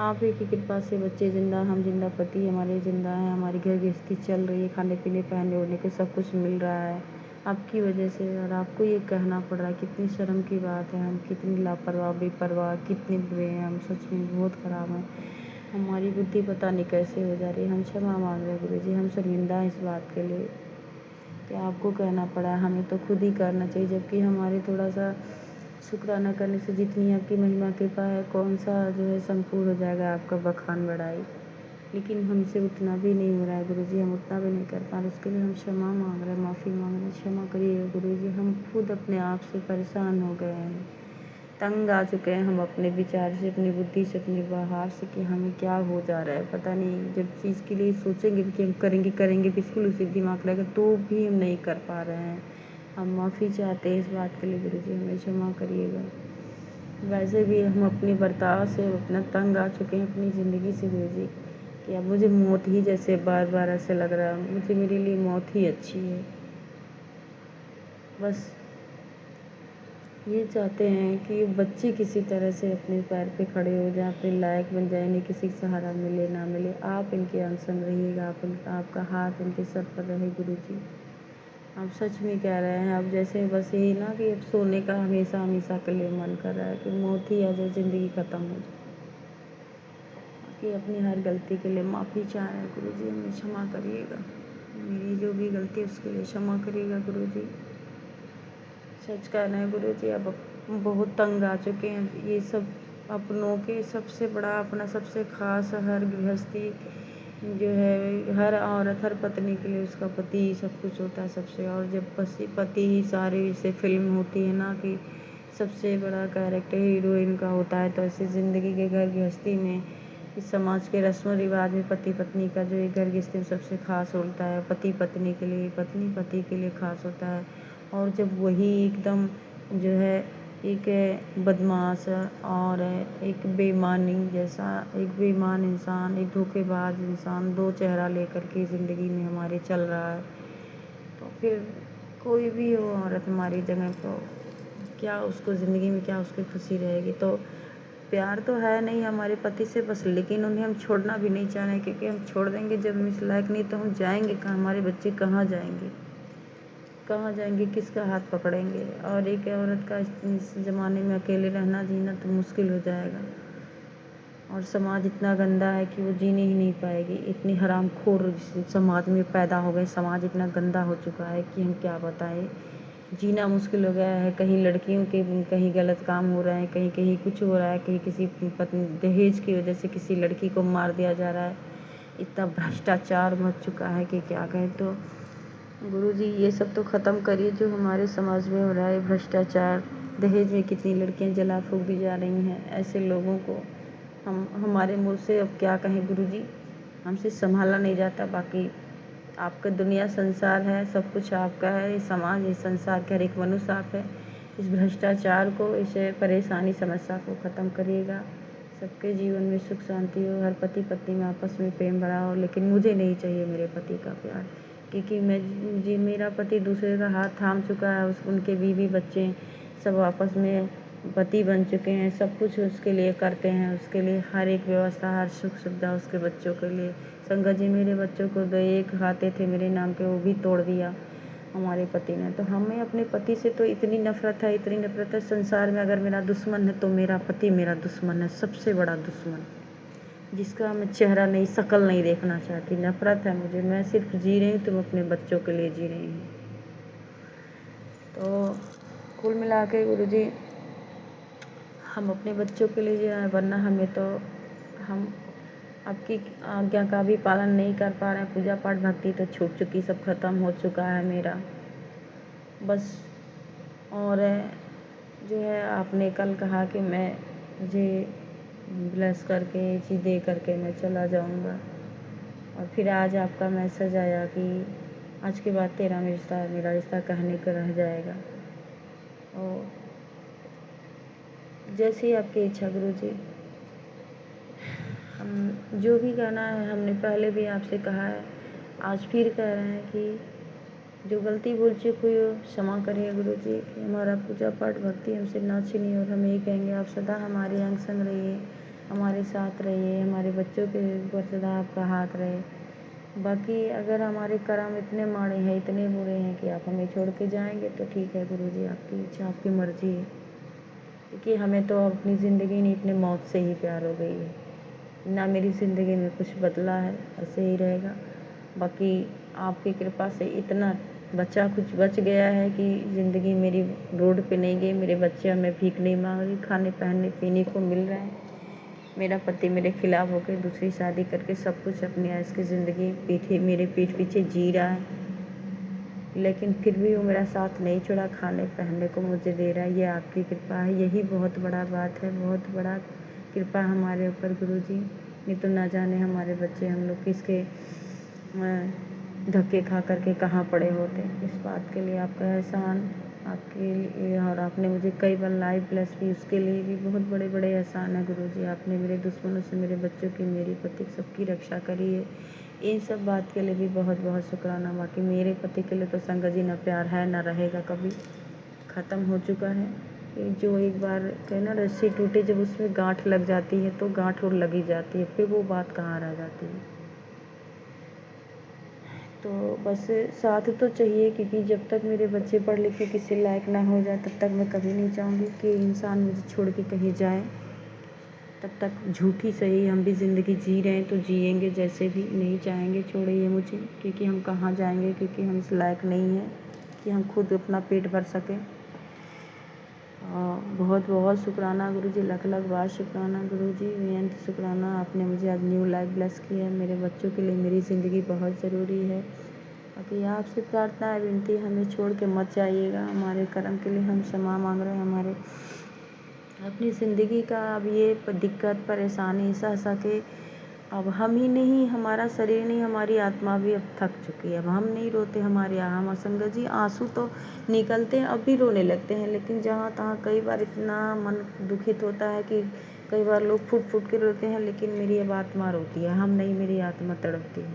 आप ही की कृपा से बच्चे जिंदा, हम जिंदा, पति हमारे जिंदा हैं, हमारी घर गृहस्थी चल रही है, खाने पीने पहनने ओढ़ने को सब कुछ मिल रहा है आपकी वजह से, और आपको ये कहना पड़ रहा है। कितनी शर्म की बात है, हम कितनी लापरवाह बेपरवाह कितने बुरे हैं, हम सच में बहुत ख़राब हैं। हमारी बुद्धि पता नहीं कैसे हो जा रही है। हम क्षमा मांग रहे हैं गुरु जी, हम शर्मिंदा हैं इस बात के लिए कि आपको कहना पड़ा, हमें तो खुद ही करना चाहिए। जबकि हमारे थोड़ा सा शुक्राना करने से जितनी आपकी महिमा कृपा है, कौन सा जो है संपूर्ण हो जाएगा आपका बखान बढ़ाई। लेकिन हमसे उतना भी नहीं हो रहा है गुरु जी, हम उतना भी नहीं कर पा रहे। उसके लिए हम क्षमा मांग रहे हैं, माफ़ी मांग रहे हैं। क्षमा करिएगा गुरु जी, हम खुद अपने आप से परेशान हो गए हैं, तंग आ चुके हैं हम अपने विचार से, अपनी बुद्धि से, अपने व्यवहार से कि हमें क्या हो जा रहा है पता नहीं। जब चीज़ के लिए सोचेंगे कि हम करेंगे करेंगे, बिल्कुल उसी दिमाग रहेगा, तो भी हम नहीं कर पा रहे हैं। हम माफ़ी चाहते हैं इस बात के लिए गुरु जी, हमें क्षमा करिएगा। वैसे भी हम अपने बर्ताव से इतना तंग आ चुके हैं अपनी ज़िंदगी से गुरुजी कि अब मुझे मौत ही जैसे बार बार ऐसे लग रहा है, मुझे मेरे लिए मौत ही अच्छी है। बस ये चाहते हैं कि बच्चे किसी तरह से अपने पैर पे खड़े हो जाए, अपने लायक बन जाए, इन्हें किसी सहारा मिले ना मिले, आप इनके अंग संग रहिएगा, आपका हाथ इनके सर पर रहे गुरुजी। आप सच में कह रहे हैं, अब जैसे बस यही ना कि अब सोने का हमेशा हमेशा के लिए मन कर रहा है कि मौत ही आ जाए, ज़िंदगी ख़त्म हो जाए। कि अपनी हर गलती के लिए माफ़ी चाह रहे हैं गुरुजी, हमें क्षमा करिएगा, मेरी जो भी गलती है उसके लिए क्षमा करिएगा गुरुजी। सच कह रहे हैं गुरुजी, अब बहुत तंग आ चुके हैं ये सब अपनों के। सबसे बड़ा अपना सबसे ख़ास हर गृहस्थी जो है, हर औरत हर पत्नी के लिए उसका पति ही सब कुछ होता है सबसे। और जब पति ही सारे जैसे फिल्म होती है ना कि सबसे बड़ा कैरेक्टर हीरोइन का होता है, तो ऐसे ज़िंदगी के घर गृहस्थी में इस समाज के रस्म रिवाज में पति पत्नी का जो एक घर गृहस्थी में सबसे ख़ास होता है, पति पत्नी के लिए, पत्नी पति के लिए ख़ास होता है। और जब वही एकदम जो है एक बदमाश और एक बेईमानी जैसा, एक बेईमान इंसान, एक धोखेबाज इंसान दो चेहरा लेकर के ज़िंदगी में हमारे चल रहा है, तो फिर कोई भी हो औरत हमारी जगह, तो क्या उसको ज़िंदगी में क्या उसकी खुशी रहेगी। तो प्यार तो है नहीं हमारे पति से बस, लेकिन उन्हें हम छोड़ना भी नहीं चाह रहे, क्योंकि हम छोड़ देंगे जब हम इस लायक नहीं तो हम जाएंगे कहाँ, हमारे बच्चे कहाँ जाएंगे, कहाँ जाएंगे, किसका हाथ पकड़ेंगे। और एक औरत का इस ज़माने में अकेले रहना जीना तो मुश्किल हो जाएगा। और समाज इतना गंदा है कि वो जीने ही नहीं पाएगी, इतनी हरामखोर समाज में पैदा हो गए। समाज इतना गंदा हो चुका है कि हम क्या बताएं, जीना मुश्किल हो गया है। कहीं लड़कियों के कहीं गलत काम हो रहे हैं, कहीं कहीं कुछ हो रहा है, कहीं किसी दहेज की वजह से किसी लड़की को मार दिया जा रहा है। इतना भ्रष्टाचार मच चुका है कि क्या कहें। तो गुरुजी ये सब तो ख़त्म करिए जो हमारे समाज में हो रहा है भ्रष्टाचार। दहेज में कितनी लड़कियां जला फूक दी जा रही हैं। ऐसे लोगों को हमारे मुँह से अब क्या कहें गुरुजी, हमसे संभाला नहीं जाता। बाकी आपका दुनिया संसार है, सब कुछ आपका है, ये समाज ये संसार के हर एक मनुष्य आप है। इस भ्रष्टाचार को, इस परेशानी समस्या को ख़त्म करिएगा। सबके जीवन में सुख शांति हो, हर पति पत्नी में आपस में प्रेम भरा हो। लेकिन मुझे नहीं चाहिए मेरे पति का प्यार, क्योंकि मेरा पति दूसरे का हाथ थाम चुका है। उनके बीवी बच्चे सब आपस में पति बन चुके हैं, सब कुछ उसके लिए करते हैं, उसके लिए हर एक व्यवस्था, हर सुख सुविधा उसके बच्चों के लिए। संगत जी मेरे बच्चों को दो एक खाते थे मेरे नाम के, वो भी तोड़ दिया हमारे पति ने। तो हमें अपने पति से तो इतनी नफरत है, इतनी नफरत है। संसार में अगर मेरा दुश्मन है तो मेरा पति मेरा दुश्मन है, सबसे बड़ा दुश्मन, जिसका मैं चेहरा नहीं, शक्ल नहीं देखना चाहती। नफरत है मुझे, मैं सिर्फ जी रही हूँ तो मैं अपने बच्चों के लिए जी रही हूँ। तो कुल मिला के गुरुजी हम अपने बच्चों के लिए जी रहे हैं, वरना हमें तो हम आपकी आज्ञा का भी पालन नहीं कर पा रहे हैं। पूजा पाठ भक्ति तो छूट चुकी, सब खत्म हो चुका है मेरा बस। और जो है आपने कल कहा कि मैं मुझे ब्लेस करके चीज़ दे करके मैं चला जाऊंगा, और फिर आज आपका मैसेज आया कि आज के बाद तेरा मेरा रिश्ता कहने का रह जाएगा। और जैसी आपकी इच्छा गुरुजी, हम जो भी कहना है हमने पहले भी आपसे कहा है, आज फिर कह रहे हैं कि जो गलती भूल चूक हुई हो क्षमा करिए गुरुजी, कि हमारा पूजा पाठ भक्ति हमसे ना छीनिए। और हम यही कहेंगे आप सदा हमारे अंग संग रहिए, हमारे साथ रहिए, हमारे बच्चों के ऊपर सदा आपका हाथ रहे। बाकी अगर हमारे कर्म इतने माड़े हैं, इतने बुरे हैं कि आप हमें छोड़ के जाएंगे तो ठीक है गुरुजी, आपकी इच्छा आपकी मर्जी है। क्योंकि हमें तो अपनी ज़िंदगी नहीं, अपने मौत से ही प्यार हो गई है ना। मेरी ज़िंदगी में कुछ बदला है, ऐसे ही रहेगा। बाकी आपकी कृपा से इतना कुछ बच गया है कि ज़िंदगी मेरी रोड पे नहीं गई। मेरे बच्चे हमें भीख नहीं मांग रहे, खाने पहनने पीने को मिल रहे हैं। मेरा पति मेरे खिलाफ होकर दूसरी शादी करके सब कुछ अपनी ऐश की ज़िंदगी मेरे पीठ पीछे जी रहा है, लेकिन फिर भी वो मेरा साथ नहीं छोड़ा, खाने पहनने को मुझे दे रहा है। ये आपकी कृपा है, यही बहुत बड़ा बात है, बहुत बड़ा कृपा हमारे ऊपर गुरुजी। नहीं तो ना जाने हमारे बच्चे हम लोग किसके धक्के खा करके कहाँ पड़े होते। इस बात के लिए आपका एहसान, आपके लिए और आपने मुझे कई बार लाइव ब्लेस की, उसके लिए भी बहुत बड़े बड़े एहसान है गुरुजी। आपने मेरे दुश्मनों से, मेरे बच्चों की, मेरी पति सबकी रक्षा करी है। इन सब बात के लिए भी बहुत बहुत शुक्राना। बाकी मेरे पति के लिए तो संगत जी ना प्यार है ना रहेगा कभी, ख़त्म हो चुका है। ये जो एक बार कहना रस्सी टूटे, जब उसमें गांठ लग जाती है तो गांठ और लगी जाती है, फिर वो बात कहाँ रह जाती है। तो बस साथ तो चाहिए, क्योंकि जब तक मेरे बच्चे पढ़ लिख के किसी लायक ना हो जाए तब तक मैं कभी नहीं चाहूँगी कि इंसान मुझे छोड़ के कहीं जाए। तब तक झूठी सही हम भी ज़िंदगी जी रहे हैं तो जिएंगे, जैसे भी नहीं चाहेंगे छोड़िए मुझे, क्योंकि हम कहाँ जाएंगे, क्योंकि हम इस लायक नहीं हैं कि हम खुद अपना पेट भर सकें। बहुत बहुत शुक्राना गुरुजी, लख लख बार शुक्राना गुरुजी, बेअंत शुक्राना। आपने मुझे आज न्यू लाइफ ब्लेस किया है। मेरे बच्चों के लिए मेरी ज़िंदगी बहुत ज़रूरी है। बाकी आपसे प्रार्थना है, विनती, हमें छोड़ के मत जाइएगा। हमारे कर्म के लिए हम क्षमा मांग रहे हैं। हमारे अपनी ज़िंदगी का अब ये दिक्कत परेशानी सह सके, अब हम ही नहीं, हमारा शरीर नहीं, हमारी आत्मा भी अब थक चुकी है। अब हम नहीं रोते, हमारे हम संगत जी आंसू तो निकलते हैं, अब भी रोने लगते हैं, लेकिन जहाँ तहाँ कई बार इतना मन दुखित होता है कि कई बार लोग फूट फूट के रोते हैं, लेकिन मेरी अब आत्मा रोती है, हम नहीं, मेरी आत्मा तड़पती है।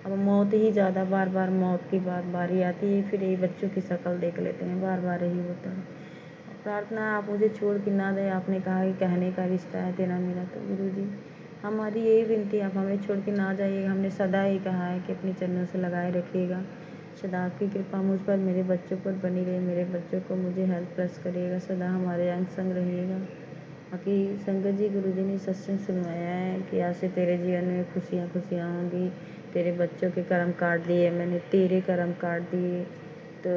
अब मौत ही ज़्यादा, बार बार मौत की बारी आती है, फिर यही बच्चों की शक्ल देख लेते हैं, बार बार यही होता है। प्रार्थना आप मुझे छोड़ के ना दें। आपने कहा कि कहने का रिश्ता है तेरा मेरा, तो गुरुजी हमारी यही विनती, आप हमें छोड़ के ना जाइएगा। हमने सदा ही कहा है कि अपने चरणों से लगाए रखिएगा। सदा आपकी कृपा मुझ पर, मेरे बच्चों पर बनी रहे। मेरे बच्चों को मुझे हेल्प प्लस करिएगा, सदा हमारे अंग संग रहिएगा। बाकी संगत जी, गुरुजी ने सत्संग सुनवाया है कि आज से तेरे जीवन में खुशियाँ खुशियाँ होंगी। तेरे बच्चों के कर्म काट दिए मैंने, तेरे कर्म काट दिए, तो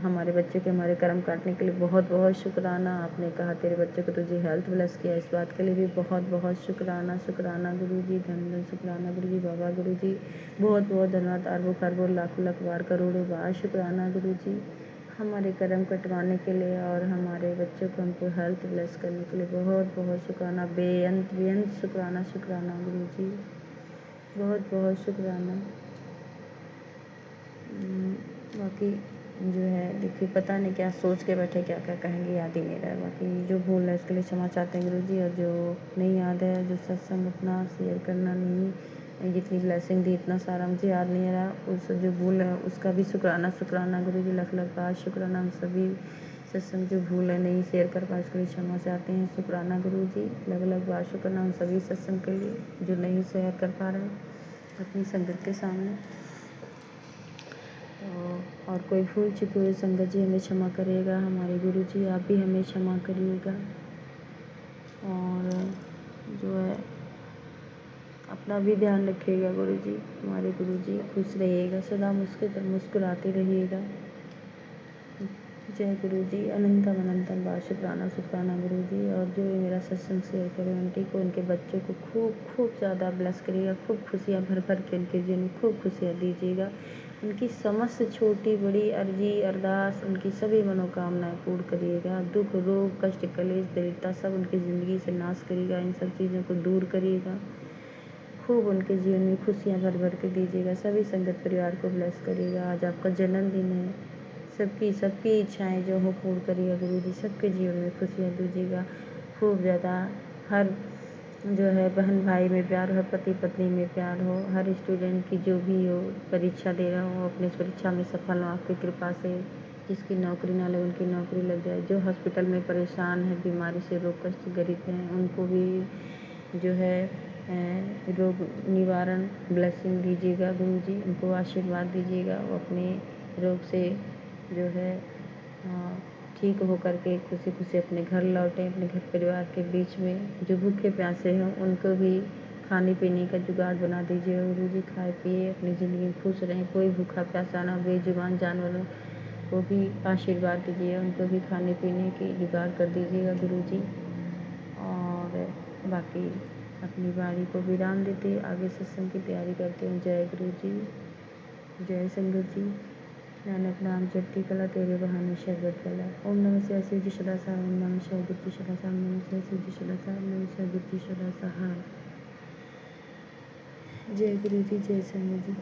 हमारे बच्चों के हमारे कर्म काटने के लिए बहुत बहुत शुक्राना। आपने कहा तेरे बच्चों को तुझे हेल्थ ब्लेस किया, इस बात के लिए भी बहुत बहुत शुक्राना। शुक्राना गुरुजी, धन्यवाद, शुक्राना गुरुजी, बाबा गुरुजी, बहुत बहुत धन्यवाद। अरबों खरबों लाखों लाख बार करोड़ों बार शुक्राना गुरुजी, हमारे कर्म कटवाने के लिए और हमारे बच्चों को हमको हेल्थ ब्लेस करने के लिए बहुत बहुत शुक्राना। बेअंत बेअंत शुक्राना, शुक्राना गुरुजी, बहुत बहुत शुक्राना। बाकी जो है देखिए, पता नहीं क्या सोच के बैठे, क्या क्या कहेंगे, याद ही नहीं रहा। बाकी जो भूल है उसके लिए क्षमा चाहते हैं गुरुजी, और जो नहीं याद है, जो सत्संग अपना शेयर करना नहीं, जितनी ब्लेसिंग दी इतना सारा मुझे याद नहीं आ रहा, उस जो भूल है उसका भी शुक्राना। शुक्राना गुरुजी, लख लख बार शुक्राना। हम सभी सत्संग जो भूल है नहीं शेयर कर पाए उसके लिए क्षमा चाहते हैं। शुक्राना गुरुजी, लख लख बार शुक्राना हम सभी सत्संग के लिए जो नहीं शेयर कर पा रहे हैं अपनी संगत के सामने। और कोई भूल चुकी हुई संगत जी हमें क्षमा करिएगा। हमारे गुरु जी आप भी हमें क्षमा करिएगा। और जो है अपना भी ध्यान रखिएगा गुरु जी। हमारे गुरु जी खुश रहिएगा, सदा मुस्कुराते रहिएगा। जय गुरु जी, अनंतम अनंतम बार शुक्राना शुक्राना गुरु जी। और जो ये मेरा सत्संग शेयर करें, आंटी को, उनके बच्चों को खूब खूब ज़्यादा ब्लेस करिएगा, खूब खुशियाँ भर भर के उनके जीवन में खूब खुशियाँ दीजिएगा। उनकी समस्त छोटी बड़ी अर्जी अरदास, उनकी सभी मनोकामनाएं पूर्ण करिएगा। दुख रोग कष्ट कलेश दरिद्रता सब उनकी ज़िंदगी से नाश करिएगा, इन सब चीज़ों को दूर करिएगा। खूब उनके जीवन में खुशियाँ भर भर के दीजिएगा। सभी संगत परिवार को ब्लेस करिएगा। आज आपका जन्मदिन है, सबकी इच्छाएं जो हो पूर्ण करिएगा गुरु जी। सबके जीवन में खुशियाँ दीजिएगा खूब ज़्यादा। हर जो है बहन भाई में प्यार हो, पति पत्नी में प्यार हो, हर स्टूडेंट की जो भी हो परीक्षा दे रहा हो अपनी परीक्षा में सफल हो आपकी कृपा से। जिसकी नौकरी ना लगे उनकी नौकरी लग जाए। जो हॉस्पिटल में परेशान है, बीमारी से रोग कष्ट ग्रसित हैं, उनको भी जो है रोग निवारण ब्लेसिंग दीजिएगा गुरु जी। उनको आशीर्वाद दीजिएगा, वो अपने रोग से जो है ठीक हो करके खुशी खुशी अपने घर लौटें। अपने घर परिवार के बीच में जो भूखे प्यासे हों उनको भी खाने पीने का जुगाड़ बना दीजिए गुरु जी। खाए पिए अपनी ज़िंदगी में खुश रहें, कोई भूखा प्यासा ना, बेजुबान जानवरों को भी आशीर्वाद दीजिए, उनको भी खाने पीने की जुगाड़ कर दीजिएगा गुरु जी। और बाकी अपनी बारी को विराम देते आगे सत्संग की तैयारी करते हैं। जय गुरु जी, जय संगत जी। नानक नाम जपती कला तेरे बहाने शरबत कला। ओम नमः शिवाय शिव जी सदा सहाय, ओम नमः शिवाय गुरु जी सदा सहाय, ओम नमः शिवाय शिव जी सदा सहाय, ओम नमः शिवाय गुरु जी सदा सहाय। जय गुरु जी, जय संगत जी।